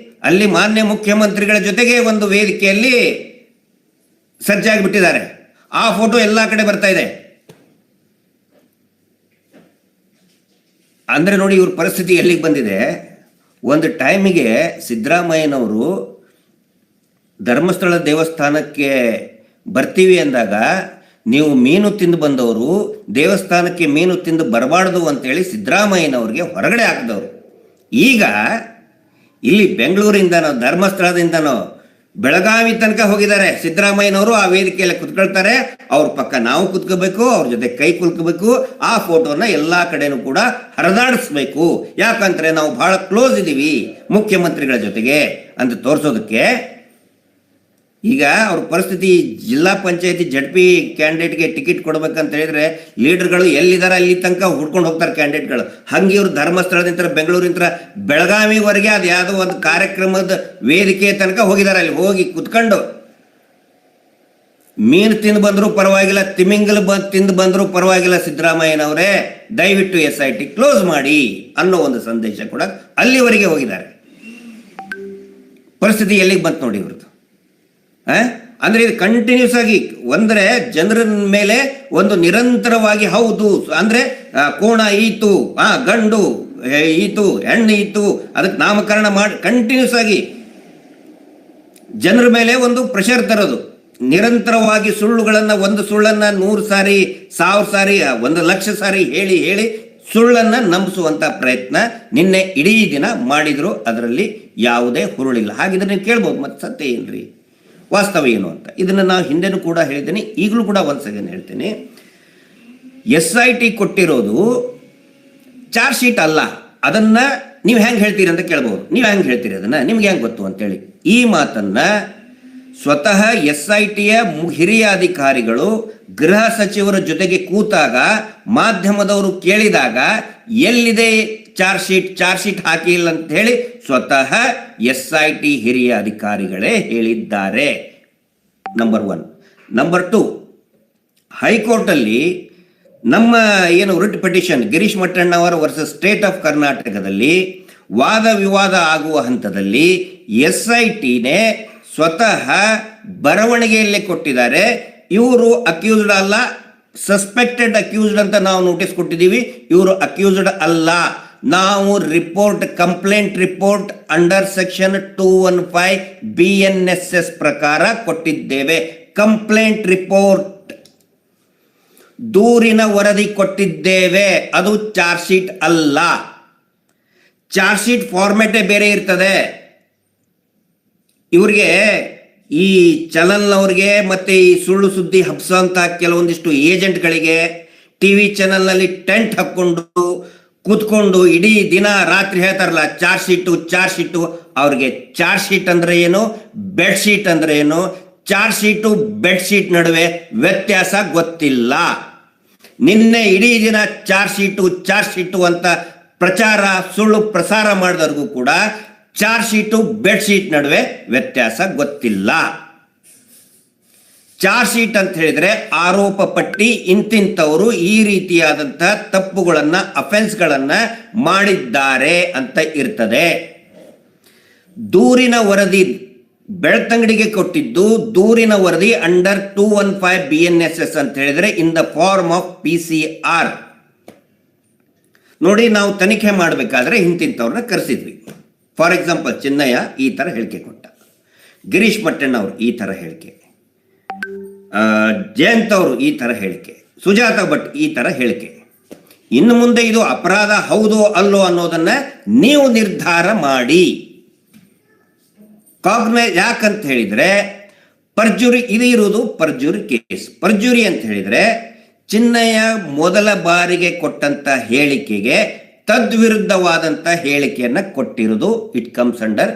[SPEAKER 1] ಅಲ್ಲಿ ಮಾನ್ಯ ಮುಖ್ಯಮಂತ್ರಿಗಳ ಜೊತೆಗೆ ಒಂದು ವೇದಿಕೆಯಲ್ಲಿ ಸಜ್ಜಾಗಿಬಿಟ್ಟಿದ್ದಾರೆ. ಆ ಫೋಟೋ ಎಲ್ಲ ಕಡೆ ಬರ್ತಾ ಇದೆ. ಅಂದರೆ ನೋಡಿ ಇವ್ರ ಪರಿಸ್ಥಿತಿ ಎಲ್ಲಿಗೆ ಬಂದಿದೆ. ಒಂದು ಟೈಮಿಗೆ ಸಿದ್ದರಾಮಯ್ಯನವರು ಧರ್ಮಸ್ಥಳ ದೇವಸ್ಥಾನಕ್ಕೆ ಬರ್ತೀವಿ ಅಂದಾಗ ನೀವು ಮೀನು ತಿಂದು ಬಂದವರು ದೇವಸ್ಥಾನಕ್ಕೆ ಮೀನು ತಿಂದು ಬರಬಾರ್ದು ಅಂತೇಳಿ ಸಿದ್ದರಾಮಯ್ಯನವ್ರಿಗೆ ಹೊರಗಡೆ ಹಾಕಿದವರು. ಈಗ ಇಲ್ಲಿ ಬೆಂಗಳೂರಿಂದನೋ ಧರ್ಮಸ್ಥಳದಿಂದನೋ ಬೆಳಗಾವಿ ತನಕ ಹೋಗಿದ್ದಾರೆ ಸಿದ್ದರಾಮಯ್ಯನವರು. ಆ ವೇದಿಕೆಯಲ್ಲಿ ಕುತ್ಕೊಳ್ತಾರೆ, ಅವ್ರ ಪಕ್ಕ ನಾವು ಕುತ್ಕೋಬೇಕು, ಅವ್ರ ಜೊತೆ ಕೈ ಕುಲ್ಕೋಬೇಕು, ಆ ಫೋಟೋನ ಎಲ್ಲ ಕಡೆನೂ ಕೂಡ ಹರಿದಾಡಿಸ್ಬೇಕು. ಯಾಕಂದ್ರೆ ನಾವು ಬಹಳ ಕ್ಲೋಸ್ ಇದ್ದೀವಿ ಮುಖ್ಯಮಂತ್ರಿಗಳ ಜೊತೆಗೆ ಅಂತ ತೋರಿಸೋದಕ್ಕೆ. ಈಗ ಅವ್ರ ಪರಿಸ್ಥಿತಿ, ಜಿಲ್ಲಾ ಪಂಚಾಯತಿ ZP ಕ್ಯಾಂಡಿಡೇಟ್ಗೆ ಟಿಕೆಟ್ ಕೊಡ್ಬೇಕಂತ ಹೇಳಿದ್ರೆ ಲೀಡರ್ಗಳು ಎಲ್ಲಿದ್ದಾರೆ ಅಲ್ಲಿ ತನಕ ಹುಡ್ಕೊಂಡು ಹೋಗ್ತಾರೆ ಕ್ಯಾಂಡಿಡೇಟ್ಗಳು. ಹಂಗೆ ಇವ್ರು ಧರ್ಮಸ್ಥಳದಿಂದ ಬೆಂಗಳೂರಿಂದ ಬೆಳಗಾವಿವರೆಗೆ ಅದು ಯಾವುದೋ ಒಂದು ಕಾರ್ಯಕ್ರಮದ ವೇದಿಕೆ ತನಕ ಹೋಗಿದ್ದಾರೆ. ಅಲ್ಲಿ ಹೋಗಿ ಕುತ್ಕೊಂಡು ಮೀನು ತಿಂದು ಬಂದರೂ ಪರವಾಗಿಲ್ಲ, ತಿಮಿಂಗಲ್ ತಿಂದು ಬಂದರೂ ಪರವಾಗಿಲ್ಲ, ಸಿದ್ದರಾಮಯ್ಯನವರೇ ದಯವಿಟ್ಟು SIT ಕ್ಲೋಸ್ ಮಾಡಿ ಅನ್ನೋ ಒಂದು ಸಂದೇಶ ಕೂಡ ಅಲ್ಲಿವರೆಗೆ ಹೋಗಿದ್ದಾರೆ. ಪರಿಸ್ಥಿತಿ ಎಲ್ಲಿಗೆ ಬಂತು ನೋಡಿ ಇವ್ರದ್ದು. ಅಂದ್ರೆ ಇದು ಕಂಟಿನ್ಯೂಸ್ ಆಗಿ ಒಂದರೆ ಜನರ ಮೇಲೆ ಒಂದು ನಿರಂತರವಾಗಿ, ಹೌದು ಅಂದ್ರೆ ಕೋಣ ಈತು, ಗಂಡು ಈತು, ಹೆಣ್ಣು ಈತು, ಅದಕ್ಕೆ ನಾಮಕರಣ ಮಾಡಿ ಕಂಟಿನ್ಯೂಸ್ ಆಗಿ ಜನರ ಮೇಲೆ ಒಂದು ಪ್ರೆಷರ್ ತರೋದು. ನಿರಂತರವಾಗಿ ಸುಳ್ಳುಗಳನ್ನು, ಒಂದು ಸುಳ್ಳನ್ನು 100 ಸಾರಿ 1000 ಸಾರಿ 1,00,000 ಸಾರಿ ಹೇಳಿ ಹೇಳಿ ಸುಳ್ಳನ್ನು ನಂಬಿಸುವಂಥ ಪ್ರಯತ್ನ ನಿನ್ನೆ ಇಡೀ ದಿನ ಮಾಡಿದ್ರು. ಅದರಲ್ಲಿ ಯಾವುದೇ ಹುರುಳಿಲ್ಲ. ಹಾಗಿದ್ರೆ ನೀವು ಕೇಳ್ಬೋದು, ಮತ್ತೆ ಸತ್ಯ ಏನ್ರಿ, ವಾಸ್ತವ ಏನು ಅಂತ. ಇದನ್ನು ನಾವು ಹಿಂದೆನೂ ಕೂಡ ಹೇಳಿದ್ದೀನಿ, ಈಗಲೂ ಕೂಡ ಒಂದು ಸೆಕೆಂಡ್ ಹೇಳ್ತೀನಿ. SIT ಕೊಟ್ಟಿರೋದು ಚಾರ್ಜ್ ಶೀಟ್ ಅಲ್ಲ. ಅದನ್ನು ನೀವು ಹೆಂಗೆ ಹೇಳ್ತೀರಿ ಅಂತ ಕೇಳ್ಬೋದು. ನೀವು ಹೆಂಗೆ ಹೇಳ್ತೀರಿ ಅದನ್ನು, ನಿಮ್ಗೆ ಹೆಂಗೆ ಗೊತ್ತು ಅಂತೇಳಿ. ಈ ಮಾತನ್ನು ಸ್ವತಃ SITಯ ಹಿರಿಯ ಅಧಿಕಾರಿಗಳು ಗೃಹ ಸಚಿವರ ಜೊತೆಗೆ ಕೂತಾಗ ಮಾಧ್ಯಮದವರು ಕೇಳಿದಾಗ ಎಲ್ಲಿದೆ ಚಾರ್ಜ್ ಶೀಟ್ ಹಾಕಿಲ್ಲ ಅಂತ ಹೇಳಿ ಸ್ವತಃ SIT ಹಿರಿಯ ಅಧಿಕಾರಿಗಳೇ ಹೇಳಿದ್ದಾರೆ. ನಂಬರ್ 1. ನಂಬರ್ 2, ಹೈಕೋರ್ಟಲ್ಲಿ ನಮ್ಮ ಏನು writ petition Girish Mattannavar versus state of ಕರ್ನಾಟಕದಲ್ಲಿ ವಾದ ವಿವಾದ ಆಗುವ ಹಂತದಲ್ಲಿ SITನೇ ಸ್ವತಃ ಬರವಣಿಗೆಯಲ್ಲೇ ಕೊಟ್ಟಿದ್ದಾರೆ. ಇವರು ಅಕ್ಯೂಸ್ಡ್ ಅಲ್ಲ, ಸಸ್ಪೆಕ್ಟೆಡ್ ಅಕ್ಯೂಸ್ಡ್ ಅಂತ ನಾವು ನೋಟಿಸ್ ಕೊಟ್ಟಿದ್ದೀವಿ. ಇವರು ಅಕ್ಯೂಸ್ಡ್ ಅಲ್ಲ. ನಾವು report, complaint report under section 215 BNSS ಪ್ರಕಾರ ಕೊಟ್ಟಿದ್ದೇವೆ. ಕಂಪ್ಲೇಂಟ್ ರಿಪೋರ್ಟ್, ದೂರಿನ ವರದಿ ಕೊಟ್ಟಿದ್ದೇವೆ. ಅದು ಚಾರ್ಜ್ ಶೀಟ್ ಅಲ್ಲ. ಚಾರ್ಜ್ ಶೀಟ್ ಫಾರ್ಮೆಟೇ ಬೇರೆ ಇರ್ತದೆ. ಇವ್ರಿಗೆ, ಈ ಚಲನ್ ಅವ್ರಿಗೆ ಮತ್ತೆ ಈ ಸುಳ್ಳು ಸುದ್ದಿ ಹಬ್ಸೋಂಥ ಕೆಲವೊಂದಿಷ್ಟು ಏಜೆಂಟ್ಗಳಿಗೆ TV ಚಾನಲ್ನಲ್ಲಿ ಟೆಂಟ್ ಹಾಕ್ಕೊಂಡು ಕೂತ್ಕೊಂಡು ಇಡೀ ದಿನ ರಾತ್ರಿ ಹೇಳ್ತಾರಲ್ಲ ಚಾರ್ಜ್ ಶೀಟು. ಅವ್ರಿಗೆ ಚಾರ್ಜ್ ಶೀಟ್ ಅಂದ್ರೆ ಏನು, ಬೆಡ್ ಶೀಟ್ ಅಂದ್ರೆ ಏನು, ಚಾರ್ಜ್ ಶೀಟು ಬೆಡ್ ಶೀಟ್ ನಡುವೆ ವ್ಯತ್ಯಾಸ ಗೊತ್ತಿಲ್ಲ. ನಿನ್ನೆ ಇಡೀ ದಿನ ಚಾರ್ಜ್ ಶೀಟು ಅಂತ ಪ್ರಚಾರ, ಸುಳ್ಳು ಪ್ರಸಾರ ಮಾಡಿದವ್ರಿಗೂ ಕೂಡ ಚಾರ್ಜ್ ಶೀಟು ಬೆಡ್ ಶೀಟ್ ನಡುವೆ ವ್ಯತ್ಯಾಸ ಗೊತ್ತಿಲ್ಲ. ಚಾರ್ಜ್ ಶೀಟ್ ಅಂತ ಹೇಳಿದ್ರೆ ಆರೋಪ ಪಟ್ಟಿ, ಇಂತಿಂಥವರು ಈ ರೀತಿಯಾದಂತಹ ತಪ್ಪುಗಳನ್ನ, ಅಫೆನ್ಸ್ಗಳನ್ನ ಮಾಡಿದ್ದಾರೆ ಅಂತ ಇರ್ತದೆ. ದೂರಿನ ವರದಿ ಬೆಳ್ತಂಗಡಿಗೆ ಕೊಟ್ಟಿದ್ದು ದೂರಿನ ವರದಿ ಅಂಡರ್ 215 BNSS ಅಂತ ಹೇಳಿದ್ರೆ in the form of PCR. ನೋಡಿ, ನಾವು ತನಿಖೆ ಮಾಡಬೇಕಾದ್ರೆ ಇಂತಿಂಥವ್ರನ್ನ ಕರೆಸಿದ್ವಿ. ಫಾರ್ ಎಕ್ಸಾಂಪಲ್ ಚಿನ್ನಯ್ಯ ಈ ಥರ ಹೇಳಿಕೆ ಕೊಟ್ಟ, ಗಿರೀಶ್ ಮಟ್ಟಣ್ಣ ಅವರು ಈ ಥರ ಹೇಳಿಕೆ, ಜಯಂತ್ ಅವರು ಈ ಥರ ಹೇಳಿಕೆ, ಸುಜಾತ ಭಟ್ ಈ ಥರ ಹೇಳಿಕೆ. ಇನ್ನು ಮುಂದೆ ಇದು ಅಪರಾಧ ಹೌದೋ ಅಲ್ಲೋ ಅನ್ನೋದನ್ನ ನೀವು ನಿರ್ಧಾರ ಮಾಡಿ. ಯಾಕಂತ ಹೇಳಿದ್ರೆ ಪರ್ಜುರಿ ಇದು ಇರುವುದು ಪರ್ಜುರಿ ಕೇಸ್. ಪರ್ಜುರಿ ಅಂತ ಹೇಳಿದ್ರೆ ಚಿನ್ನಯ್ಯ ಮೊದಲ ಬಾರಿಗೆ ಕೊಟ್ಟಂತ ಹೇಳಿಕೆಗೆ ತದ್ವಿರುದ್ಧವಾದಂಥ ಹೇಳಿಕೆಯನ್ನ ಕೊಟ್ಟಿರುವುದು. It comes under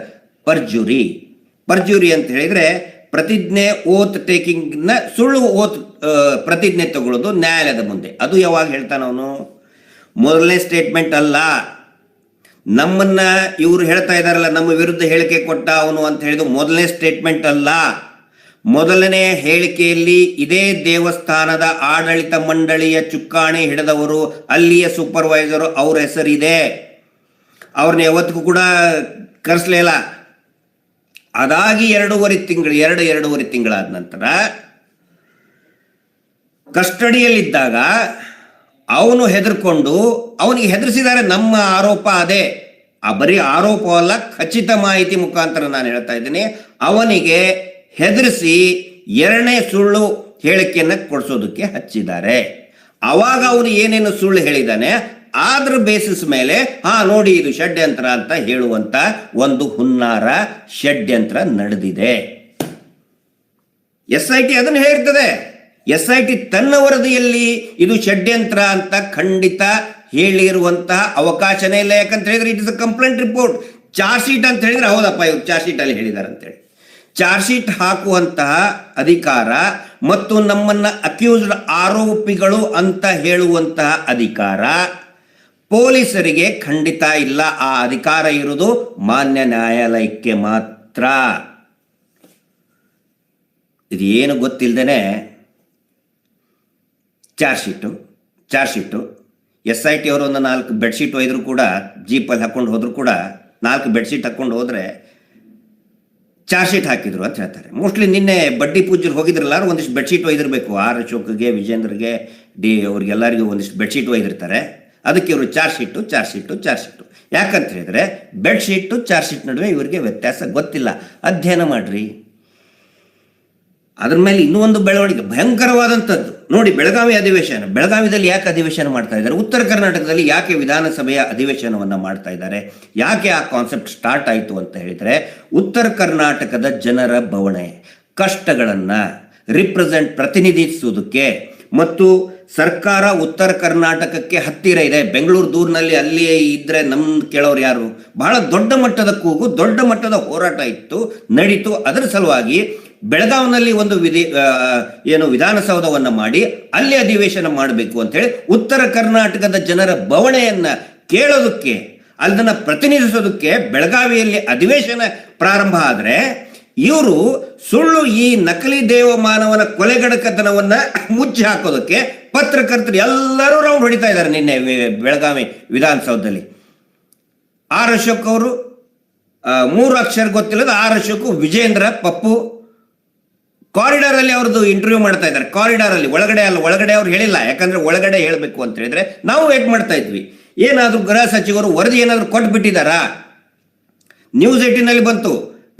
[SPEAKER 1] perjury. Perjury ಅಂತ ಹೇಳಿದ್ರೆ ಪ್ರತಿಜ್ಞೆ, ಓತ್ ಟೇಕಿಂಗ್ ನ ಸುಳ್ಳು ಓತ್ ಪ್ರತಿಜ್ಞೆ ತಗೊಳ್ಳೋದು ನ್ಯಾಯಾಲಯದ ಮುಂದೆ. ಅದು ಯಾವಾಗ ಹೇಳ್ತಾನ ಅವನು? ಮೊದಲನೇ ಸ್ಟೇಟ್ಮೆಂಟ್ ಅಲ್ಲ. ನಮ್ಮನ್ನ ಇವರು ಹೇಳ್ತಾ ಇದಾರಲ್ಲ ನಮ್ಮ ವಿರುದ್ಧ ಹೇಳಿಕೆ ಕೊಟ್ಟ ಅವನು ಅಂತ ಹೇಳಿದು ಮೊದಲನೇ ಸ್ಟೇಟ್ಮೆಂಟ್ ಅಲ್ಲ. ಮೊದಲನೇ ಹೇಳಿಕೆಯಲ್ಲಿ ಇದೇ ದೇವಸ್ಥಾನದ ಆಡಳಿತ ಮಂಡಳಿಯ ಚುಕ್ಕಾಣಿ ಹಿಡಿದವರು, ಅಲ್ಲಿಯ ಸೂಪರ್ವೈಸರು, ಅವ್ರ ಹೆಸರಿದೆ. ಅವ್ರನ್ನ ಯಾವತ್ತಿಗೂ ಕೂಡ ಕರೆಸಲಿಲ್ಲ. ಅದಾಗಿ ಎರಡೂವರೆ ತಿಂಗಳಾದ ನಂತರ ಕಸ್ಟಡಿಯಲ್ಲಿದ್ದಾಗ ಅವನು ಹೆದರ್ಕೊಂಡು, ಅವನಿಗೆ ಹೆದರಿಸಿದ್ದಾರೆ. ನಮ್ಮ ಆರೋಪ ಅದೇ, ಬರೀ ಆರೋಪವಲ್ಲ, ಖಚಿತ ಮಾಹಿತಿ ಮುಖಾಂತರ ನಾನು ಹೇಳ್ತಾ ಇದ್ದೀನಿ. ಅವನಿಗೆ ಹೆದರಿಸಿ ಎರಡನೇ ಸುಳ್ಳು ಹೇಳಿಕೆಯನ್ನು ಕೊಡಿಸೋದಕ್ಕೆ ಹಚ್ಚಿದ್ದಾರೆ. ಅವಾಗ ಅವನು ಏನೇನು ಸುಳ್ಳು ಹೇಳಿದ್ದಾನೆ ಆದ್ರ ಬೇಸಿಸ್ ಮೇಲೆ ನೋಡಿ ಇದು ಷಡ್ಯಂತ್ರ ಅಂತ ಹೇಳುವಂತ ಒಂದು ಹುನ್ನಾರ, ಷಡ್ಯಂತ್ರ ನಡೆದಿದೆ. SIT ಅದನ್ನು ಹೇಳಿರ್ತದೆ. SIT ತನ್ನ ವರದಿಯಲ್ಲಿ ಇದು ಷಡ್ಯಂತ್ರ ಅಂತ ಖಂಡಿತ ಹೇಳಿರುವಂತಹ ಅವಕಾಶನೇ ಇಲ್ಲ. ಯಾಕಂತ ಹೇಳಿದ್ರೆ it is a complaint report. Charge sheet ಅಂತ ಹೇಳಿದ್ರೆ ಹೌದಪ್ಪ ಇವ್ರು ಚಾರ್ಜ್ ಶೀಟ್ ಅಲ್ಲಿ ಹೇಳಿದ್ದಾರೆ ಅಂತೇಳಿ. ಚಾರ್ಜ್ ಶೀಟ್ ಹಾಕುವಂತಹ ಅಧಿಕಾರ ಮತ್ತು ನಮ್ಮನ್ನ ಅಕ್ಯೂಸ್ಡ್ ಆರೋಪಿಗಳು ಅಂತ ಹೇಳುವಂತಹ ಅಧಿಕಾರ ಪೊಲೀಸರಿಗೆ ಖಂಡಿತ ಇಲ್ಲ. ಆ ಅಧಿಕಾರ ಇರುವುದು ಮಾನ್ಯ ನ್ಯಾಯಾಲಯಕ್ಕೆ ಮಾತ್ರ. ಇದು ಏನು ಗೊತ್ತಿಲ್ಲದೇನೆ ಚಾರ್ಜ್ ಶೀಟು SIT ಅವರು ಒಂದು 4 ಬೆಡ್ಶೀಟ್ ಒಯ್ದ್ರು ಕೂಡ, ಜೀಪಲ್ಲಿ ಹಾಕೊಂಡು ಹೋದ್ರು ಕೂಡ 4 ಬೆಡ್ಶೀಟ್ ಹಾಕೊಂಡು ಹೋದ್ರೆ ಚಾರ್ಜ್ ಶೀಟ್ ಹಾಕಿದ್ರು ಅಂತ ಹೇಳ್ತಾರೆ. ಮೋಸ್ಟ್ಲಿ ನಿನ್ನೆ ಬಡ್ಡಿ ಪೂಜೆಗೆ ಹೋಗಿದ್ರಲ್ಲ, ಒಂದಿಷ್ಟು ಬೆಡ್ಶೀಟ್ ಒಯ್ದಿರಬೇಕು. ಆರ್ ಅಶೋಕ್ಗೆ, ವಿಜೇಂದ್ರಗೆ, ಅವ್ರಿಗೆಲ್ಲರಿಗೂ ಒಂದಿಷ್ಟು ಬೆಡ್ಶೀಟ್ ಒಯ್ದಿರ್ತಾರೆ. ಅದಕ್ಕೆ ಇವರು ಚಾರ್ಜ್ ಶೀಟು. ಯಾಕಂತ ಹೇಳಿದ್ರೆ ಬೆಡ್ಶೀಟು ಚಾರ್ಜ್ ಶೀಟ್ ನಡುವೆ ಇವರಿಗೆ ವ್ಯತ್ಯಾಸ ಗೊತ್ತಿಲ್ಲ. ಅಧ್ಯಯನ ಮಾಡ್ರಿ. ಅದ್ರ ಮೇಲೆ ಇನ್ನೂ ಒಂದು ಬೆಳವಣಿಗೆ ಭಯಂಕರವಾದಂಥದ್ದು ನೋಡಿ. ಬೆಳಗಾವಿದಲ್ಲಿ ಯಾಕೆ ಅಧಿವೇಶನ ಮಾಡ್ತಾ ಇದ್ದಾರೆ? ಉತ್ತರ ಕರ್ನಾಟಕದಲ್ಲಿ ಯಾಕೆ ವಿಧಾನಸಭೆಯ ಅಧಿವೇಶನವನ್ನು ಮಾಡ್ತಾ ಇದ್ದಾರೆ? ಯಾಕೆ ಆ ಕಾನ್ಸೆಪ್ಟ್ ಸ್ಟಾರ್ಟ್ ಆಯಿತು ಅಂತ ಹೇಳಿದರೆ, ಉತ್ತರ ಕರ್ನಾಟಕದ ಜನರ ಬವಣೆ, ಕಷ್ಟಗಳನ್ನು ಪ್ರತಿನಿಧಿಸುವುದಕ್ಕೆ ಮತ್ತು ಸರ್ಕಾರ ಉತ್ತರ ಕರ್ನಾಟಕಕ್ಕೆ ಹತ್ತಿರ ಇದೆ. ಬೆಂಗಳೂರು ದೂರಿನಲ್ಲಿ ಅಲ್ಲಿ ಇದ್ರೆ ನಮ್ಮ ಕೇಳೋರು ಯಾರು? ಬಹಳ ದೊಡ್ಡ ಮಟ್ಟದ ಕೂಗು, ದೊಡ್ಡ ಮಟ್ಟದ ಹೋರಾಟ ನಡೀತು. ಅದರ ಸಲುವಾಗಿ ಬೆಳಗಾವಿನಲ್ಲಿ ಒಂದು ವಿಧಾನಸೌಧವನ್ನು ಮಾಡಿ ಅಲ್ಲಿ ಅಧಿವೇಶನ ಮಾಡಬೇಕು ಅಂತೇಳಿ ಉತ್ತರ ಕರ್ನಾಟಕದ ಜನರ ಬವಣೆಯನ್ನ ಕೇಳೋದಕ್ಕೆ, ಅದನ್ನು ಪ್ರತಿನಿಧಿಸೋದಕ್ಕೆ ಬೆಳಗಾವಿಯಲ್ಲಿ ಅಧಿವೇಶನ ಪ್ರಾರಂಭ ಆದರೆ ಇವರು ಸುಳ್ಳು ಈ ನಕಲಿ ದೇವಮಾನವನ ಕೊಲೆಗಡಕತನವನ್ನ ಮುಚ್ಚಿ ಹಾಕೋದಕ್ಕೆ ಪತ್ರಕರ್ತರು ಎಲ್ಲರೂ ರೌಂಡ್ ಹೊಡಿತಾ ಇದ್ದಾರೆ. ನಿನ್ನೆ ಬೆಳಗಾವಿ ವಿಧಾನಸೌಧದಲ್ಲಿ ಆರ್ ಅಶೋಕ್ ಅವರು 3 ಅಕ್ಷರ ಗೊತ್ತಿಲ್ಲದ ಆರ್ ಅಶೋಕ್, ವಿಜೇಂದ್ರ, ಪಪ್ಪು ಕಾರಿಡಾರ್ ಅಲ್ಲಿ ಅವ್ರದ್ದು ಇಂಟರ್ವ್ಯೂ ಮಾಡ್ತಾ ಇದ್ದಾರೆ. ಕಾರಿಡಾರ್ ಅಲ್ಲಿ, ಒಳಗಡೆ ಅವ್ರು ಹೇಳಿಲ್ಲ. ಯಾಕಂದ್ರೆ ಒಳಗಡೆ ಹೇಳಬೇಕು ಅಂತ ಹೇಳಿದ್ರೆ ನಾವು ವೇಟ್ ಮಾಡ್ತಾ ಇದ್ವಿ. ಏನಾದ್ರು ಗೃಹ ಸಚಿವರು ವರದಿ ಏನಾದ್ರು ಕೊಟ್ಟು ಬಿಟ್ಟಿದ್ದಾರಾ? ನ್ಯೂಸ್ 18ನಲ್ಲಿ ಬಂತು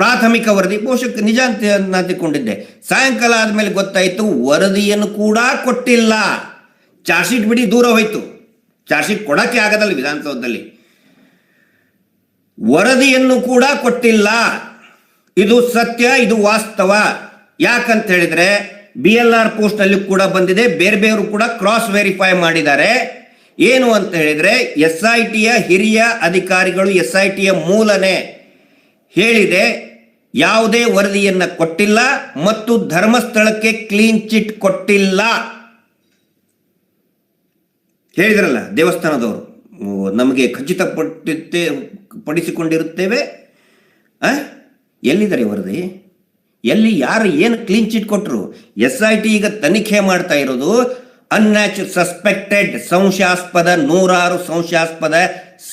[SPEAKER 1] ಪ್ರಾಥಮಿಕ ವರದಿ. ಬಹುಶಃ ನಿಜ ಅಂತ ಅಂದುಕೊಂಡಿದ್ದೆ. ಸಾಯಂಕಾಲ ಆದ್ಮೇಲೆ ಗೊತ್ತಾಯ್ತು ವರದಿಯನ್ನು ಕೂಡ ಕೊಟ್ಟಿಲ್ಲ. ಚಾರ್ಜ್ ಶೀಟ್ ಬಿಡಿ ದೂರ ಹೋಯ್ತು. ಚಾರ್ಜ್ ಶೀಟ್ ಕೊಡಕ್ಕೆ ಆಗದಲ್ಲ ವಿಧಾನಸೌಧದಲ್ಲಿ. ವರದಿಯನ್ನು ಕೂಡ ಕೊಟ್ಟಿಲ್ಲ. ಇದು ಸತ್ಯ, ಇದು ವಾಸ್ತವ. ಯಾಕಂತ ಹೇಳಿದ್ರೆ BLR ಪೋಸ್ಟ್ ಅಲ್ಲಿ ಕೂಡ ಬಂದಿದೆ. ಬೇರೆಯವರು ಕೂಡ ಕ್ರಾಸ್ ವೆರಿಫೈ ಮಾಡಿದ್ದಾರೆ. ಏನು ಅಂತ ಹೇಳಿದ್ರೆ SITಯ ಹಿರಿಯ ಅಧಿಕಾರಿಗಳು, SITಯ ಮೂಲನೇ ಹೇಳಿದೆ, ಯಾವುದೇ ವರದಿಯನ್ನ ಕೊಟ್ಟಿಲ್ಲ ಮತ್ತು ಧರ್ಮಸ್ಥಳಕ್ಕೆ ಕ್ಲೀನ್ ಚಿಟ್ ಕೊಟ್ಟಿಲ್ಲ. ಹೇಳಿದ್ರಲ್ಲ ದೇವಸ್ಥಾನದವರು, ನಮಗೆ ಖಚಿತಪಡಿಸಿಕೊಂಡಿರುತ್ತೇವೆ. ಎಲ್ಲಿದ್ದಾರೆ ವರದಿ? ಎಲ್ಲಿ, ಯಾರು, ಏನು ಕ್ಲೀನ್ ಚಿಟ್ ಕೊಟ್ಟರು? SIT ಈಗ ತನಿಖೆ ಮಾಡ್ತಾ ಇರೋದು ಸಸ್ಪೆಕ್ಟೆಡ್, ಸಂಶಯಾಸ್ಪದ 106 ಸಂಶಯಾಸ್ಪದ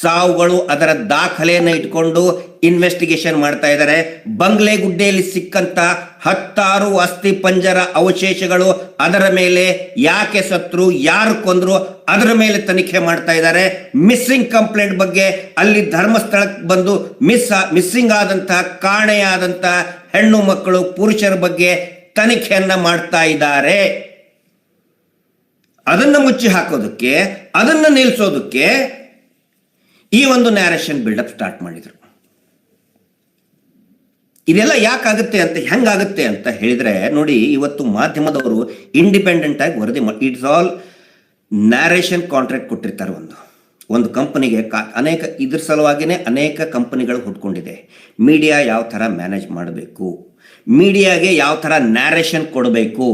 [SPEAKER 1] ಸಾವುಗಳು, ಅದರ ದಾಖಲೆಯನ್ನು ಇಟ್ಕೊಂಡು ಇನ್ವೆಸ್ಟಿಗೇಷನ್ ಮಾಡ್ತಾ ಇದ್ದಾರೆ. ಬಂಗ್ಲೆಗುಡ್ಡೆಯಲ್ಲಿ ಸಿಕ್ಕಂತ 10 ಅಸ್ಥಿ ಪಂಜರ ಅವಶೇಷಗಳು, ಅದರ ಮೇಲೆ ಯಾಕೆ ಸತ್ರು, ಯಾರು ಕೊಂದ್ರು, ಅದರ ಮೇಲೆ ತನಿಖೆ ಮಾಡ್ತಾ ಇದ್ದಾರೆ. ಮಿಸ್ಸಿಂಗ್ ಕಂಪ್ಲೇಂಟ್ ಬಗ್ಗೆ ಅಲ್ಲಿ ಧರ್ಮಸ್ಥಳಕ್ಕೆ ಬಂದು ಮಿಸ್ಸಿಂಗ್ ಆದಂತಹ, ಕಾಣೆಯಾದಂತಹ ಹೆಣ್ಣು ಮಕ್ಕಳು, ಪುರುಷರ ಬಗ್ಗೆ ತನಿಖೆಯನ್ನ ಮಾಡ್ತಾ ಇದ್ದಾರೆ. ಅದನ್ನು ಮುಚ್ಚಿ ಹಾಕೋದಕ್ಕೆ, ಅದನ್ನು ನಿಲ್ಲಿಸೋದಕ್ಕೆ ಈ ಒಂದು ನ್ಯಾರೇಷನ್ ಬಿಲ್ಡಪ್ ಸ್ಟಾರ್ಟ್ ಮಾಡಿದರು. ಇದೆಲ್ಲ ಯಾಕಾಗುತ್ತೆ ಅಂತ, ಹೆಂಗಾಗುತ್ತೆ ಅಂತ ಹೇಳಿದ್ರೆ ನೋಡಿ, ಇವತ್ತು ಮಾಧ್ಯಮದವರು ಇಂಡಿಪೆಂಡೆಂಟ್ ಆಗಿ ವರದಿ ಮಾಡಿ, ಇಟ್ಸ್ ಆಲ್ ನ್ಯಾರೇಷನ್ ಕಾಂಟ್ರಾಕ್ಟ್ ಕೊಟ್ಟಿರ್ತಾರೆ. ಒಂದು ಕಂಪನಿಗೆ ಅನೇಕ, ಇದ್ರ ಸಲುವಾಗಿನೇ ಅನೇಕ ಕಂಪನಿಗಳು ಹುಟ್ಕೊಂಡಿದೆ. ಮೀಡಿಯಾ ಯಾವ ಥರ ಮ್ಯಾನೇಜ್ ಮಾಡಬೇಕು, ಮೀಡಿಯಾಗೆ ಯಾವ ಥರ ನ್ಯಾರೇಷನ್ ಕೊಡಬೇಕು,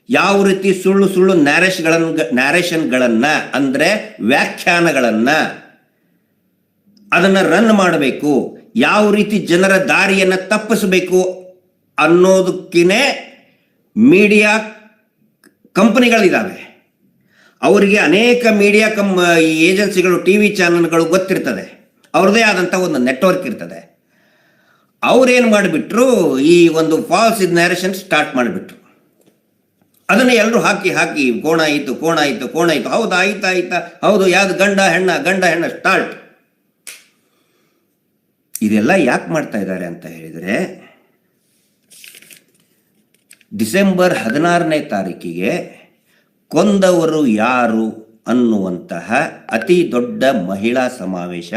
[SPEAKER 1] ಯಾವ ರೀತಿ ಸುಳ್ಳು ನ್ಯಾರೇಷನ್ಗಳನ್ನು ಅಂದರೆ ವ್ಯಾಖ್ಯಾನಗಳನ್ನು ಅದನ್ನು ರನ್ ಮಾಡಬೇಕು, ಯಾವ ರೀತಿ ಜನರ ದಾರಿಯನ್ನು ತಪ್ಪಿಸಬೇಕು ಅನ್ನೋದಕ್ಕೇ ಮೀಡಿಯಾ ಕಂಪನಿಗಳಿದ್ದಾವೆ. ಅವರಿಗೆ ಅನೇಕ ಮೀಡಿಯಾ ಏಜೆನ್ಸಿಗಳು, ಟಿ ವಿ ಚಾನಲ್ಗಳು ಗೊತ್ತಿರ್ತದೆ, ಅವ್ರದ್ದೇ ಆದಂಥ ಒಂದು ನೆಟ್ವರ್ಕ್ ಇರ್ತದೆ. ಅವ್ರೇನು ಮಾಡಿಬಿಟ್ರು, ಈ ಒಂದು ಫಾಲ್ಸ್ ನ್ಯಾರೇಷನ್ ಸ್ಟಾರ್ಟ್ ಮಾಡಿಬಿಟ್ರು. ಅದನ್ನು ಎಲ್ಲರೂ ಹಾಕಿ ಕೋಣ ಆಯಿತು, ಹೌದು ಆಯ್ತಾ, ಹೌದು, ಯಾವ್ದು ಗಂಡ ಹೆಣ್ಣ ಸ್ಟಾರ್ಟ್. ಇದೆಲ್ಲ ಯಾಕೆ ಮಾಡ್ತಾ ಇದ್ದಾರೆ ಅಂತ ಹೇಳಿದರೆ, ಡಿಸೆಂಬರ್ 16ನೇ ತಾರೀಕಿಗೆ ಕೊಂದವರು ಯಾರು ಅನ್ನುವಂತಹ ಅತಿ ದೊಡ್ಡ ಮಹಿಳಾ ಸಮಾವೇಶ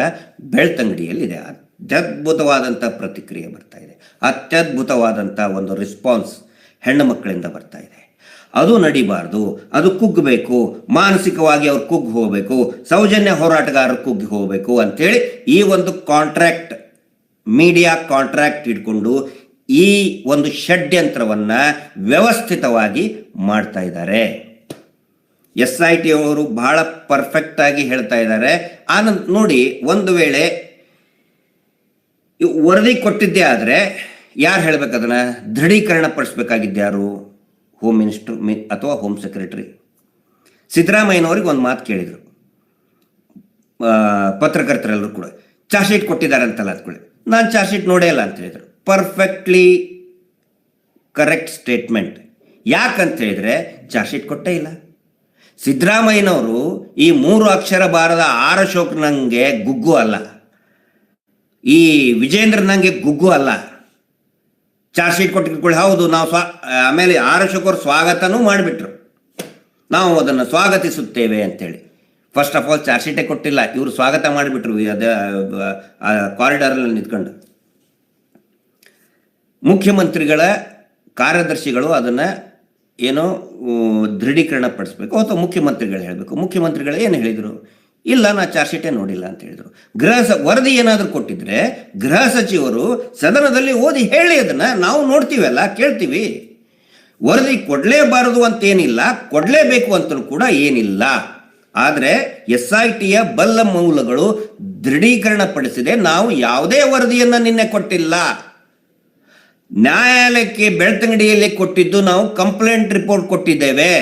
[SPEAKER 1] ಬೆಳ್ತಂಗಡಿಯಲ್ಲಿದೆ. ಅತ್ಯದ್ಭುತವಾದಂಥ ಪ್ರತಿಕ್ರಿಯೆ ಬರ್ತಾ ಇದೆ, ಅತ್ಯದ್ಭುತವಾದಂಥ ಒಂದು ರೆಸ್ಪಾನ್ಸ್ ಹೆಣ್ಣು ಮಕ್ಕಳಿಂದ ಬರ್ತಾ ಇದೆ. ಅದು ನಡಿಬಾರ್ದು, ಅದು ಕುಗ್ಗಬೇಕು, ಮಾನಸಿಕವಾಗಿ ಅವ್ರು ಕುಗ್ಗಿ ಹೋಗಬೇಕು, ಸೌಜನ್ಯ ಹೋರಾಟಗಾರರು ಕುಗ್ಗಿ ಹೋಗಬೇಕು ಅಂಥೇಳಿ ಈ ಒಂದು ಕಾಂಟ್ರಾಕ್ಟ್, ಮೀಡಿಯಾ ಕಾಂಟ್ರಾಕ್ಟ್ ಇಟ್ಕೊಂಡು ಈ ಒಂದು ಷಡ್ಯಂತ್ರವನ್ನು ವ್ಯವಸ್ಥಿತವಾಗಿ ಮಾಡ್ತಾ ಇದ್ದಾರೆ. SIT ಅವರು ಬಹಳ ಪರ್ಫೆಕ್ಟ್ ಆಗಿ ಹೇಳ್ತಾ ಇದ್ದಾರೆ. ಆನಂದ್ ನೋಡಿ, ಒಂದು ವೇಳೆ ವರದಿ ಕೊಟ್ಟಿದ್ದೇ ಆದರೆ ಯಾರು ಹೇಳ್ಬೇಕು, ಅದನ್ನು ದೃಢೀಕರಣ ಪಡಿಸ್ಬೇಕಾಗಿದ್ದು ಯಾರು? ಹೋಮ್ ಮಿನಿಸ್ಟರ್ ಅಥವಾ ಹೋಮ್ ಸೆಕ್ರೆಟರಿ. ಸಿದ್ದರಾಮಯ್ಯನವ್ರಿಗೆ ಒಂದು ಮಾತು ಕೇಳಿದರು ಪತ್ರಕರ್ತರೆಲ್ಲರೂ ಕೂಡ, ಚಾರ್ಜ್ ಶೀಟ್ ಕೊಟ್ಟಿದ್ದಾರೆ ಅಂತಲ್ಲ ಅಂದ್ಕೊಳ್ಳಿ. ನಾನು ಚಾರ್ಜ್ ಶೀಟ್ ನೋಡೇ ಇಲ್ಲ ಅಂತ ಹೇಳಿದರು. Perfectly correct statement. ಯಾಕಂತ ಹೇಳಿದರೆ ಚಾರ್ಜ್ ಶೀಟ್ ಕೊಟ್ಟೇ ಇಲ್ಲ. ಸಿದ್ದರಾಮಯ್ಯನವರು ಈ 3 ಅಕ್ಷರ ಬಾರದ ಆರ್ ಅಶೋಕ್ ನಂಗೆ ಗುಗ್ಗು ಅಲ್ಲ, ಈ ವಿಜೇಂದ್ರ ನಂಗೆ ಗುಗ್ಗು ಅಲ್ಲ. ಚಾರ್ಜ್ ಶೀಟ್ ಕೊಟ್ಟಿಟ್ಕೊಳ್ಳಿ, ಹೌದು ನಾವು ಆಮೇಲೆ ಆರ್ ಅಶೋಕ್ ಅವರು ಸ್ವಾಗತನೂ ಮಾಡಿಬಿಟ್ರು, ನಾವು ಅದನ್ನು ಸ್ವಾಗತಿಸುತ್ತೇವೆ ಅಂತೇಳಿ. ಫಸ್ಟ್ ಆಫ್ ಆಲ್ ಚಾರ್ಜ್ ಶೀಟೇ ಕೊಟ್ಟಿಲ್ಲ, ಇವರು ಸ್ವಾಗತ ಮಾಡಿಬಿಟ್ರು ಅದೇ ಕಾರಿಡಾರಲ್ಲಿ ನಿಂತ್ಕೊಂಡು. ಮುಖ್ಯಮಂತ್ರಿಗಳ ಕಾರ್ಯದರ್ಶಿಗಳು ಅದನ್ನು ಏನೋ ದೃಢೀಕರಣ ಪಡಿಸ್ಬೇಕು ಅಥವಾ ಮುಖ್ಯಮಂತ್ರಿಗಳು ಹೇಳಬೇಕು. ಮುಖ್ಯಮಂತ್ರಿಗಳು ಏನು ಹೇಳಿದರು? ಇಲ್ಲ, ನಾ ಚಾರ್ಜ್ ಶೀಟೇ ನೋಡಿಲ್ಲ ಅಂತ ಹೇಳಿದರು. ವರದಿ ಏನಾದರೂ ಕೊಟ್ಟಿದ್ರೆ ಗೃಹ ಸಚಿವರು ಸದನದಲ್ಲಿ ಓದಿ ಹೇಳಿ, ಅದನ್ನು ನಾವು ನೋಡ್ತೀವಲ್ಲ, ಕೇಳ್ತೀವಿ. ವರದಿ ಕೊಡಲೇಬಾರದು ಅಂತೇನಿಲ್ಲ, ಕೊಡಲೇಬೇಕು ಅಂತಲೂ ಕೂಡ ಏನಿಲ್ಲ. ಆದರೆ SITಯ ಬಲ್ಲ ಮೂಲಗಳು ದೃಢೀಕರಣ ಪಡಿಸಿದೆ, ನಾವು ಯಾವುದೇ ವರದಿಯನ್ನು ನಿನ್ನೆ ಕೊಟ್ಟಿಲ್ಲ, ನ್ಯಾಯಾಲಯಕ್ಕೆ ಬೆಳ್ತಂಗಡಿಯಲ್ಲಿ ಕೊಟ್ಟಿದ್ದು ನಾವು ಕಂಪ್ಲೇಂಟ್ ರಿಪೋರ್ಟ್ ಕೊಟ್ಟಿದ್ದೇವೆ.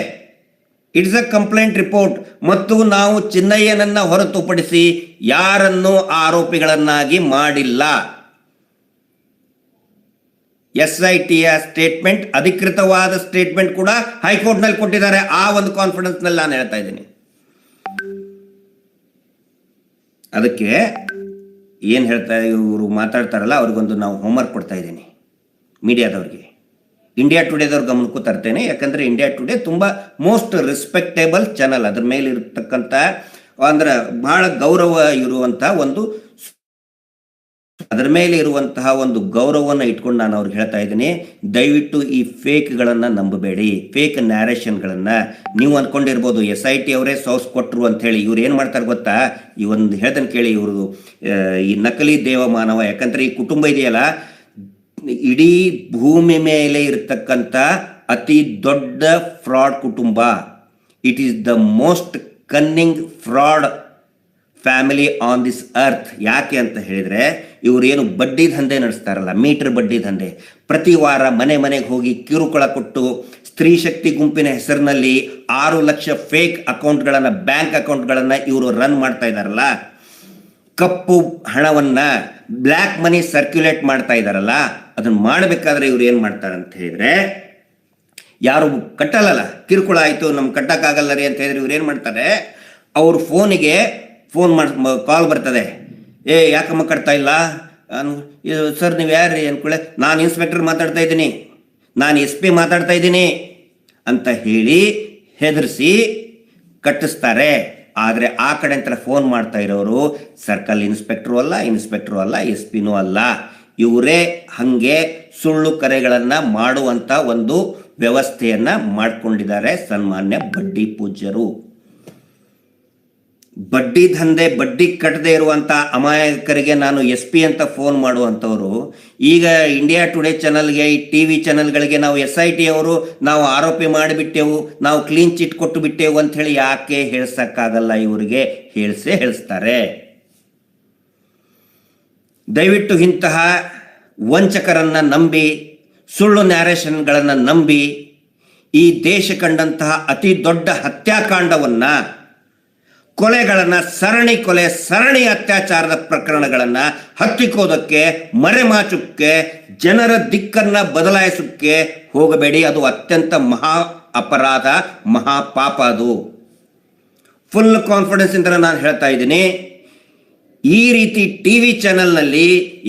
[SPEAKER 1] It's a complaint report. ಮತ್ತು ನಾವು ಚಿನ್ನಯ್ಯನನ್ನ ಹೊರತುಪಡಿಸಿ ಯಾರನ್ನೂ ಆರೋಪಿಗಳನ್ನಾಗಿ ಮಾಡಿಲ್ಲ. SITಯ ಸ್ಟೇಟ್ಮೆಂಟ್, ಅಧಿಕೃತವಾದ ಸ್ಟೇಟ್ಮೆಂಟ್ ಕೂಡ ಹೈಕೋರ್ಟ್ನಲ್ಲಿ ಕೊಟ್ಟಿದ್ದಾರೆ. ಆ ಒಂದು ಕಾನ್ಫಿಡೆನ್ಸ್ನಲ್ಲಿ ನಾನು ಹೇಳ್ತಾ ಇದ್ದೀನಿ. ಅದಕ್ಕೆ ಏನು ಹೇಳ್ತಾ ಇವರು ಮಾತಾಡ್ತಾರಲ್ಲ, ಅವ್ರಿಗೊಂದು ನಾವು ಹೋಮ್ವರ್ಕ್ ಕೊಡ್ತಾ ಇದ್ದೀನಿ ಮೀಡಿಯಾದವ್ರಿಗೆ. ಇಂಡಿಯಾ ಟುಡೇದವ್ರ ಗಮನಕ್ಕೂ ತರ್ತೇನೆ, ಯಾಕಂದರೆ ಇಂಡಿಯಾ ಟುಡೇ ತುಂಬ ಮೋಸ್ಟ್ ರೆಸ್ಪೆಕ್ಟೇಬಲ್ ಚಾನಲ್. ಅದ್ರ ಮೇಲೆ ಇರತಕ್ಕಂಥ ಅಂದ್ರೆ ಬಹಳ ಗೌರವ ಇರುವಂಥ ಅದರ ಮೇಲೆ ಇರುವಂತಹ ಒಂದು ಗೌರವವನ್ನು ಇಟ್ಕೊಂಡು ನಾನು ಅವ್ರಿಗೆ ಹೇಳ್ತಾ ಇದ್ದೀನಿ, ದಯವಿಟ್ಟು ಈ ಫೇಕ್ಗಳನ್ನು ನಂಬಬೇಡಿ, ಫೇಕ್ ನ್ಯಾರೇಷನ್ಗಳನ್ನು. ನೀವು ಅಂದ್ಕೊಂಡಿರ್ಬೋದು SIT ಅವರೇ ಸೋರ್ಸ್ ಕೊಟ್ಟರು ಅಂಥೇಳಿ. ಇವ್ರು ಏನು ಮಾಡ್ತಾರೆ ಗೊತ್ತಾ? ಈ ಒಂದು ಹೇಳ್ದನ್ನು ಕೇಳಿ, ಇವ್ರದ್ದು ಈ ನಕಲಿ ದೇವಮಾನವ. ಯಾಕಂದರೆ ಈ ಕುಟುಂಬ ಇದೆಯಲ್ಲ, ಇಡೀ ಭೂಮಿ ಮೇಲೆ ಇರತಕ್ಕಂಥ ಅತಿ ದೊಡ್ಡ ಫ್ರಾಡ್ ಕುಟುಂಬ. It is the most ಕನ್ನಿಂಗ್ fraud family on this earth. ಯಾಕೆ ಅಂತ ಹೇಳಿದರೆ, ಇವರೇನು ಬಡ್ಡಿ ದಂಧೆ ನಡೆಸ್ತಾರಲ್ಲ, ಮೀಟರ್ ಬಡ್ಡಿ ದಂಧೆ, ಪ್ರತಿ ವಾರ ಮನೆಗೆ ಹೋಗಿ ಕಿರುಕುಳ ಕೊಟ್ಟು ಸ್ತ್ರೀ ಶಕ್ತಿ ಗುಂಪಿನ ಹೆಸರಿನಲ್ಲಿ 6 ಲಕ್ಷ ಫೇಕ್ ಅಕೌಂಟ್ಗಳನ್ನು, ಬ್ಯಾಂಕ್ ಅಕೌಂಟ್ಗಳನ್ನು ಇವರು ರನ್ ಮಾಡ್ತಾ ಇದ್ದಾರಲ್ಲ, ಕಪ್ಪು ಹಣವನ್ನು ಬ್ಲ್ಯಾಕ್ ಮನಿ ಸರ್ಕ್ಯುಲೇಟ್ ಮಾಡ್ತಾ ಇದ್ದಾರಲ್ಲ, ಅದನ್ನು ಮಾಡಬೇಕಾದ್ರೆ ಇವ್ರು ಏನು ಮಾಡ್ತಾರೆ ಅಂತ ಹೇಳಿದರೆ, ಯಾರು ಕಟ್ಟಲ್ಲ, ಕಿರುಕುಳ ಆಯಿತು ನಮ್ಗೆ ಕಟ್ಟಕ್ಕಾಗಲ್ಲ ರೀ ಅಂತ ಹೇಳಿದ್ರೆ ಇವ್ರು ಏನು ಮಾಡ್ತಾರೆ, ಅವ್ರ ಫೋನಿಗೆ ಕಾಲ್ ಬರ್ತದೆ. ಯಾಕಮ್ಮ ಕಟ್ತಾ ಇಲ್ಲ ಸರ್, ನೀವು ಯಾರು ರೀ ಅಂದ್ಕೊಳ್ಳೆ, ನಾನು ಇನ್ಸ್ಪೆಕ್ಟರ್ ಮಾತಾಡ್ತಾ ಇದ್ದೀನಿ, ನಾನು SP ಮಾತಾಡ್ತಾ ಇದ್ದೀನಿ ಅಂತ ಹೇಳಿ ಹೆದರಿಸಿ ಕಟ್ಟಿಸ್ತಾರೆ. ಆದರೆ ಆ ಕಡೆ ಅಂತ ಫೋನ್ ಮಾಡ್ತಾ ಇರೋರು ಸರ್ಕಲ್ ಇನ್ಸ್ಪೆಕ್ಟ್ರು ಅಲ್ಲ SP ಅಲ್ಲ. ಇವರೇ ಹಾಗೆ ಸುಳ್ಳು ಕರೆಗಳನ್ನು ಮಾಡುವಂಥ ಒಂದು ವ್ಯವಸ್ಥೆಯನ್ನು ಮಾಡಿಕೊಂಡಿದ್ದಾರೆ ಸನ್ಮಾನ್ಯ ಬಡ್ಡಿ ಪೂಜ್ಯರು. ಬಡ್ಡಿ ದಂಧೆ, ಬಡ್ಡಿ ಕಟ್ಟದೇ ಇರುವಂಥ ಅಮಾಯಕರಿಗೆ ನಾನು SP ಅಂತ ಫೋನ್ ಮಾಡುವಂಥವ್ರು ಈಗ ಇಂಡಿಯಾ ಟುಡೇ ಚಾನಲ್ಗೆ, ಈ TV ಚಾನಲ್ಗಳಿಗೆ ನಾವು SIT ಅವರು ನಾವು ಆರೋಪಿ ಮಾಡಿಬಿಟ್ಟೆವು, ನಾವು ಕ್ಲೀನ್ ಚಿಟ್ ಕೊಟ್ಟು ಬಿಟ್ಟೆವು ಅಂಥೇಳಿ ಯಾಕೆ ಹೇಳ್ಸೋಕ್ಕಾಗಲ್ಲ? ಇವರಿಗೆ ಹೇಳಿಸ್ತಾರೆ. ದಯವಿಟ್ಟು ಇಂತಹ ವಂಚಕರನ್ನು ನಂಬಿ, ಸುಳ್ಳು ನ್ಯಾರೇಷನ್ಗಳನ್ನು ನಂಬಿ ಈ ದೇಶ ಕಂಡಂತಹ ಅತಿ ದೊಡ್ಡ ಹತ್ಯಾಕಾಂಡವನ್ನು, ಕೊಲೆಗಳನ್ನು, ಸರಣಿ ಅತ್ಯಾಚಾರದ ಪ್ರಕರಣಗಳನ್ನು ಹತ್ತಿಕ್ಕೋದಕ್ಕೆ, ಮರೆಮಾಚುಕ್ಕೆ, ಜನರ ದಿಕ್ಕನ್ನು ಬದಲಾಯಿಸೋಕ್ಕೆ ಹೋಗಬೇಡಿ. ಅದು ಅತ್ಯಂತ ಮಹಾ ಅಪರಾಧ, ಮಹಾಪಾಪ. ಅದು ಫುಲ್ ಕಾನ್ಫಿಡೆನ್ಸ್ ಇಂದ ನಾನು ಹೇಳ್ತಾ ಇದ್ದೀನಿ. ಈ ರೀತಿ TV ಚಾನೆಲ್ನಲ್ಲಿ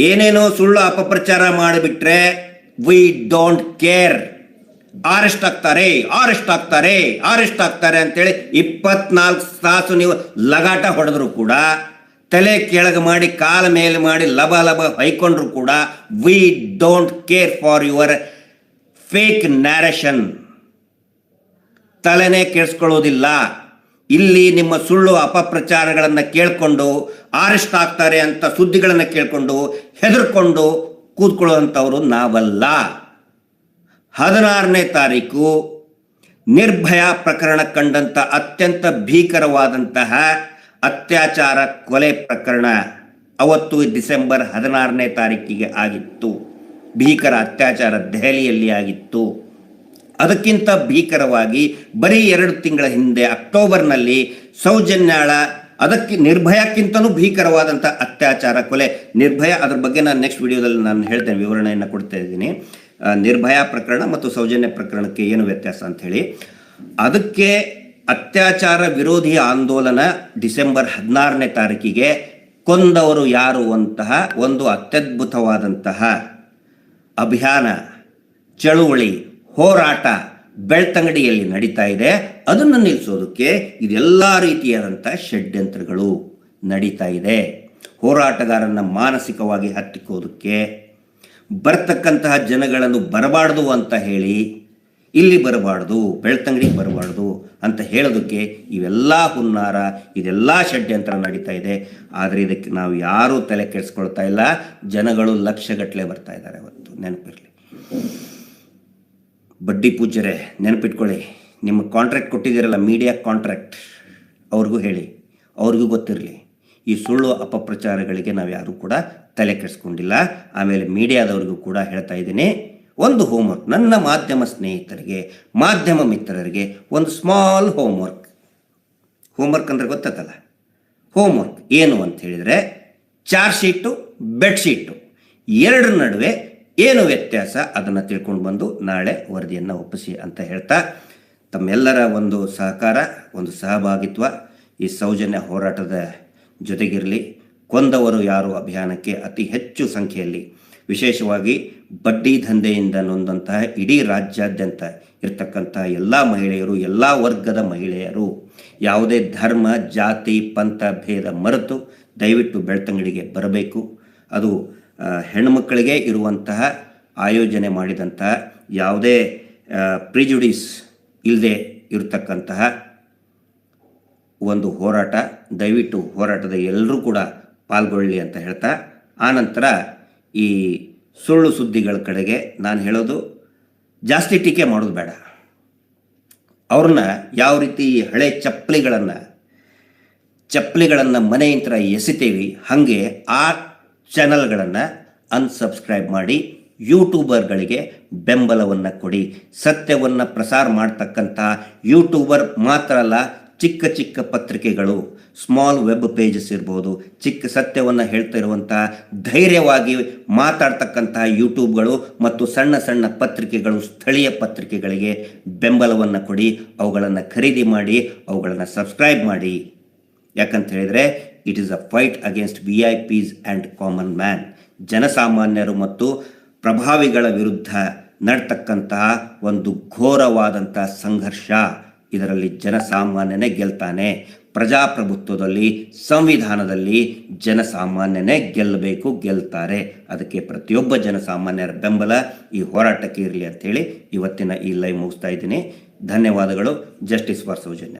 [SPEAKER 1] ಏನೇನೋ ಸುಳ್ಳು ಅಪಪ್ರಚಾರ ಮಾಡಿಬಿಟ್ರೆ ವಿ ಡೋಂಟ್ ಕೇರ್. ಅರೆಸ್ಟ್ ಆಗ್ತಾರೆ ಅಂತೇಳಿ 24 ತಾಸು ನೀವು ಲಗಾಟ ಹೊಡೆದ್ರು ಕೂಡ, ತಲೆ ಕೆಳಗೆ ಮಾಡಿ ಕಾಲ ಮೇಲೆ ಮಾಡಿ ಲಬ ಹೊಯ್ಕೊಂಡ್ರು ಕೂಡ we don't care for your fake narration. ತಲೆನೇ ಕೆಡಿಸ್ಕೊಳ್ಳೋದಿಲ್ಲ. ಇಲ್ಲಿ ನಿಮ್ಮ ಸುಳ್ಳು ಅಪಪ್ರಚಾರಗಳನ್ನು ಕೇಳಿಕೊಂಡು, ಅರೆಸ್ಟ್ ಆಗ್ತಾರೆ ಅಂತ ಸುದ್ದಿಗಳನ್ನು ಕೇಳಿಕೊಂಡು ಹೆದರ್ಕೊಂಡು ಕೂತ್ಕೊಳ್ಳುವಂಥವ್ರು ನಾವಲ್ಲ. 16ನೇ ತಾರೀಕು ನಿರ್ಭಯ ಪ್ರಕರಣ ಕಂಡಂಥ ಅತ್ಯಂತ ಭೀಕರವಾದಂತಹ ಅತ್ಯಾಚಾರ ಕೊಲೆ ಪ್ರಕರಣ ಅವತ್ತು ಡಿಸೆಂಬರ್ 16ನೇ ತಾರೀಕಿಗೆ ಆಗಿತ್ತು. ಭೀಕರ ಅತ್ಯಾಚಾರ ದೆಹಲಿಯಲ್ಲಿ ಆಗಿತ್ತು. ಅದಕ್ಕಿಂತ ಭೀಕರವಾಗಿ ಬರೀ 2 ತಿಂಗಳ ಹಿಂದೆ ಅಕ್ಟೋಬರ್ನಲ್ಲಿ ಸೌಜನ್ಯಾಳ, ಅದಕ್ಕೆ ನಿರ್ಭಯಕ್ಕಿಂತಲೂ ಭೀಕರವಾದಂಥ ಅತ್ಯಾಚಾರ ಕೊಲೆ. ನಿರ್ಭಯ, ಅದ್ರ ಬಗ್ಗೆ ನಾನು ನೆಕ್ಸ್ಟ್ ವಿಡಿಯೋದಲ್ಲಿ ನಾನು ಹೇಳ್ತೇನೆ, ವಿವರಣೆಯನ್ನು ಕೊಡ್ತಾ ಇದ್ದೀನಿ. ನಿರ್ಭಯ ಪ್ರಕರಣ ಮತ್ತು ಸೌಜನ್ಯ ಪ್ರಕರಣಕ್ಕೆ ಏನು ವ್ಯತ್ಯಾಸ ಅಂಥೇಳಿ. ಅದಕ್ಕೆ ಅತ್ಯಾಚಾರ ವಿರೋಧಿ ಆಂದೋಲನ ಡಿಸೆಂಬರ್ 16ನೇ ತಾರೀಕಿಗೆ ಕೊಂದವರು ಯಾರು ಅಂತಹ ಒಂದು ಅತ್ಯದ್ಭುತವಾದಂತಹ ಅಭಿಯಾನ, ಚಳುವಳಿ, ಹೋರಾಟ ಬೆಳ್ತಂಗಡಿಯಲ್ಲಿ ನಡೀತಾ ಇದೆ. ಅದನ್ನು ನಿಲ್ಲಿಸೋದಕ್ಕೆ ಇದೆಲ್ಲ ರೀತಿಯಾದಂಥ ಷಡ್ಯಂತ್ರಗಳು ನಡೀತಾ ಇದೆ. ಹೋರಾಟಗಾರನ ಮಾನಸಿಕವಾಗಿ ಹತ್ತಿಕ್ಕೋದಕ್ಕೆ, ಬರ್ತಕ್ಕಂತಹ ಜನಗಳನ್ನು ಬರಬಾರ್ದು ಅಂತ ಹೇಳಿ, ಇಲ್ಲಿ ಬರಬಾರ್ದು, ಬೆಳ್ತಂಗಡಿಗೆ ಬರಬಾರ್ದು ಅಂತ ಹೇಳೋದಕ್ಕೆ ಇವೆಲ್ಲ ಹುನ್ನಾರ, ಇದೆಲ್ಲ ಷಡ್ಯಂತ್ರ ನಡೀತಾ ಇದೆ. ಆದರೆ ಇದಕ್ಕೆ ನಾವು ಯಾರೂ ತಲೆ ಕೆಡಿಸ್ಕೊಳ್ತಾ ಇಲ್ಲ. ಜನಗಳು ಲಕ್ಷಗಟ್ಟಲೆ ಬರ್ತಾ ಇದ್ದಾರೆ. ಅವತ್ತು ನೆನಪಿರಲಿ, ಬಡ್ಡಿ ಪೂಜ್ಯರೇ ನೆನಪಿಟ್ಕೊಳ್ಳಿ. ನಿಮ್ಮ ಕಾಂಟ್ರಾಕ್ಟ್ ಕೊಟ್ಟಿದ್ದೀರಲ್ಲ, ಮೀಡಿಯಾ ಕಾಂಟ್ರಾಕ್ಟ್, ಅವ್ರಿಗೂ ಹೇಳಿ, ಅವ್ರಿಗೂ ಗೊತ್ತಿರಲಿ. ಈ ಸುಳ್ಳು ಅಪಪ್ರಚಾರಗಳಿಗೆ ನಾವು ಯಾರೂ ಕೂಡ ತಲೆ ಕೆಡಿಸ್ಕೊಂಡಿಲ್ಲ. ಆಮೇಲೆ ಮೀಡಿಯಾದವ್ರಿಗೂ ಕೂಡ ಹೇಳ್ತಾ ಇದ್ದೀನಿ, ಒಂದು ಹೋಮ್ವರ್ಕ್, ನನ್ನ ಮಾಧ್ಯಮ ಸ್ನೇಹಿತರಿಗೆ, ಮಾಧ್ಯಮ ಮಿತ್ರರಿಗೆ ಒಂದು ಸ್ಮಾಲ್ ಹೋಮ್ವರ್ಕ್ ಅಂದರೆ ಗೊತ್ತಲ್ಲ, ಹೋಮ್ವರ್ಕ್ ಏನು ಅಂತ ಹೇಳಿದರೆ, ಚಾರ್ಜ್ ಶೀಟು, ಬೆಡ್ಶೀಟು ಎರಡರ ನಡುವೆ ಏನು ವ್ಯತ್ಯಾಸ ಅದನ್ನು ತಿಳ್ಕೊಂಡು ಬಂದು ನಾಳೆ ವರದಿಯನ್ನು ಒಪ್ಪಿಸಿ ಅಂತ ಹೇಳ್ತಾ, ತಮ್ಮೆಲ್ಲರ ಒಂದು ಸಹಕಾರ, ಒಂದು ಸಹಭಾಗಿತ್ವ ಈ ಸೌಜನ್ಯ ಹೋರಾಟದ ಜೊತೆಗಿರಲಿ. ಕೊಂದವರು ಯಾರು ಅಭಿಯಾನಕ್ಕೆ ಅತಿ ಹೆಚ್ಚು ಸಂಖ್ಯೆಯಲ್ಲಿ, ವಿಶೇಷವಾಗಿ ಬಡ್ಡಿ ದಂಧೆಯಿಂದ ನೊಂದಂತಹ ಇಡೀ ರಾಜ್ಯಾದ್ಯಂತ ಇರತಕ್ಕಂಥ ಎಲ್ಲ ಮಹಿಳೆಯರು, ಎಲ್ಲ ವರ್ಗದ ಮಹಿಳೆಯರು, ಯಾವುದೇ ಧರ್ಮ, ಜಾತಿ, ಪಂಥ ಭೇದ ಮರೆತು ದಯವಿಟ್ಟು ಬೆಳ್ತಂಗಡಿಗೆ ಬರಬೇಕು. ಅದು ಹೆಣ್ಣುಮಕ್ಕಳಿಗೆ ಇರುವಂತಹ ಆಯೋಜನೆ ಮಾಡಿದಂತಹ ಯಾವುದೇ ಪ್ರಿಜುಡಿಸ್ ಇಲ್ಲದೆ ಇರತಕ್ಕಂತಹ ಒಂದು ಹೋರಾಟ. ದಯವಿಟ್ಟು ಹೋರಾಟದ ಎಲ್ಲರೂ ಕೂಡ ಪಾಲ್ಗೊಳ್ಳಿ ಅಂತ ಹೇಳ್ತಾ, ಆನಂತರ ಈ ಸುಳ್ಳು ಸುದ್ದಿಗಳ ಕಡೆಗೆ ನಾನು ಹೇಳೋದು, ಜಾಸ್ತಿ ಟೀಕೆ ಮಾಡೋದು ಬೇಡ. ಅವ್ರನ್ನ ಯಾವ ರೀತಿ ಹಳೆ ಚಪ್ಪಲಿಗಳನ್ನು ಮನೆಯಂತ್ರ ಎಸಿತೇವಿ, ಹಾಗೆ ಆ ಚಾನಲ್ಗಳನ್ನು ಅನ್ಸಬ್ಸ್ಕ್ರೈಬ್ ಮಾಡಿ ಯೂಟ್ಯೂಬರ್ಗಳಿಗೆ ಬೆಂಬಲವನ್ನು ಕೊಡಿ. ಸತ್ಯವನ್ನು ಪ್ರಸಾರ ಮಾಡ್ತಕ್ಕಂಥ ಯೂಟ್ಯೂಬರ್ ಮಾತ್ರ ಅಲ್ಲ, ಚಿಕ್ಕ ಚಿಕ್ಕ ಪತ್ರಿಕೆಗಳು, ಸ್ಮಾಲ್ ವೆಬ್ ಪೇಜಸ್ ಇರ್ಬೋದು, ಚಿಕ್ಕ ಸತ್ಯವನ್ನು ಹೇಳ್ತಾ ಇರುವಂಥ ಧೈರ್ಯವಾಗಿ ಮಾತಾಡ್ತಕ್ಕಂಥ ಯೂಟ್ಯೂಬ್ಗಳು ಮತ್ತು ಸಣ್ಣ ಸಣ್ಣ ಪತ್ರಿಕೆಗಳು, ಸ್ಥಳೀಯ ಪತ್ರಿಕೆಗಳಿಗೆ ಬೆಂಬಲವನ್ನು ಕೊಡಿ, ಅವುಗಳನ್ನು ಖರೀದಿ ಮಾಡಿ, ಅವುಗಳನ್ನು ಸಬ್ಸ್ಕ್ರೈಬ್ ಮಾಡಿ. ಯಾಕಂತ ಹೇಳಿದರೆ it is a fight against VIPs and common man. ಜನಸಾಮಾನ್ಯರು ಮತ್ತು ಪ್ರಭಾವಿಗಳ ವಿರುದ್ಧ ನಡ್ತಕ್ಕಂತಹ ಒಂದು ಘೋರವಾದಂಥ ಸಂಘರ್ಷ. ಇದರಲ್ಲಿ ಜನಸಾಮಾನ್ಯನೇ ಗೆಲ್ತಾನೆ. ಪ್ರಜಾಪ್ರಭುತ್ವದಲ್ಲಿ, ಸಂವಿಧಾನದಲ್ಲಿ ಜನಸಾಮಾನ್ಯನೇ ಗೆಲ್ಲಬೇಕು, ಗೆಲ್ತಾರೆ. ಅದಕ್ಕೆ ಪ್ರತಿಯೊಬ್ಬ ಜನಸಾಮಾನ್ಯರ ಬೆಂಬಲ ಈ ಹೋರಾಟಕ್ಕೆ ಇರಲಿ ಅಂಥೇಳಿ ಇವತ್ತಿನ ಈ ಲೈವ್ ಮುಗಿಸ್ತಾ ಇದ್ದೀನಿ. ಧನ್ಯವಾದಗಳು. Justice for Soujanya.